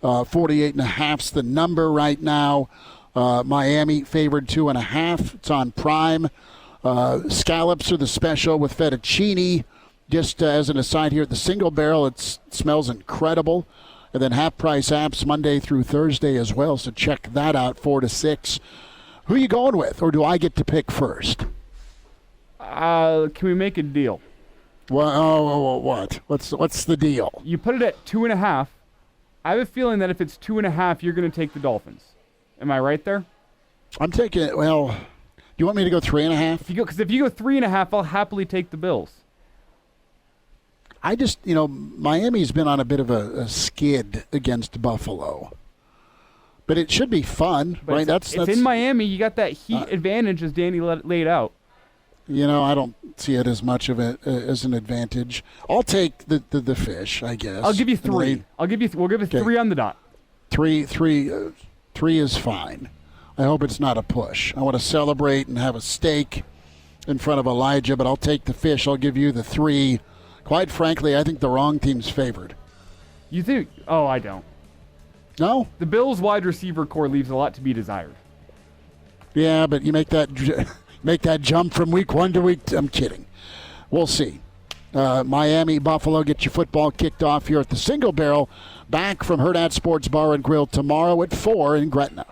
48.5's the number right now. Miami favored 2.5. It's on Prime. Scallops are the special with fettuccine. Just as an aside here at the Single Barrel, it smells incredible. And then half-price apps Monday through Thursday as well, so check that out, 4 to 6. Who are you going with, or do I get to pick first? Can we make a deal? Well, what? What's the deal? You put it at 2.5. I have a feeling that if it's 2.5, you're going to take the Dolphins. Am I right there? I'm taking it. Well, do you want me to go 3.5? Because if you go 3.5, I'll happily take the Bills. I just, Miami's been on a bit of a skid against Buffalo. But it should be fun, but right? It's in Miami. You got that heat advantage as Danny laid out. I don't see it as much of it as an advantage. I'll take the fish, I guess. I'll give you 3. We'll give you 3 on the dot. Three is fine. I hope it's not a push. I want to celebrate and have a steak in front of Elijah, but I'll take the fish. I'll give you the 3. Quite frankly, I think the wrong team's favored. You think? Oh, I don't. No? The Bills' wide receiver core leaves a lot to be desired. Yeah, but you make that jump from week 1 to week 2. I'm kidding. We'll see. Miami, Buffalo, get your football kicked off here at the Single Barrel. Back from Hurrdat Sports Bar and Grill tomorrow at 4 in Gretna.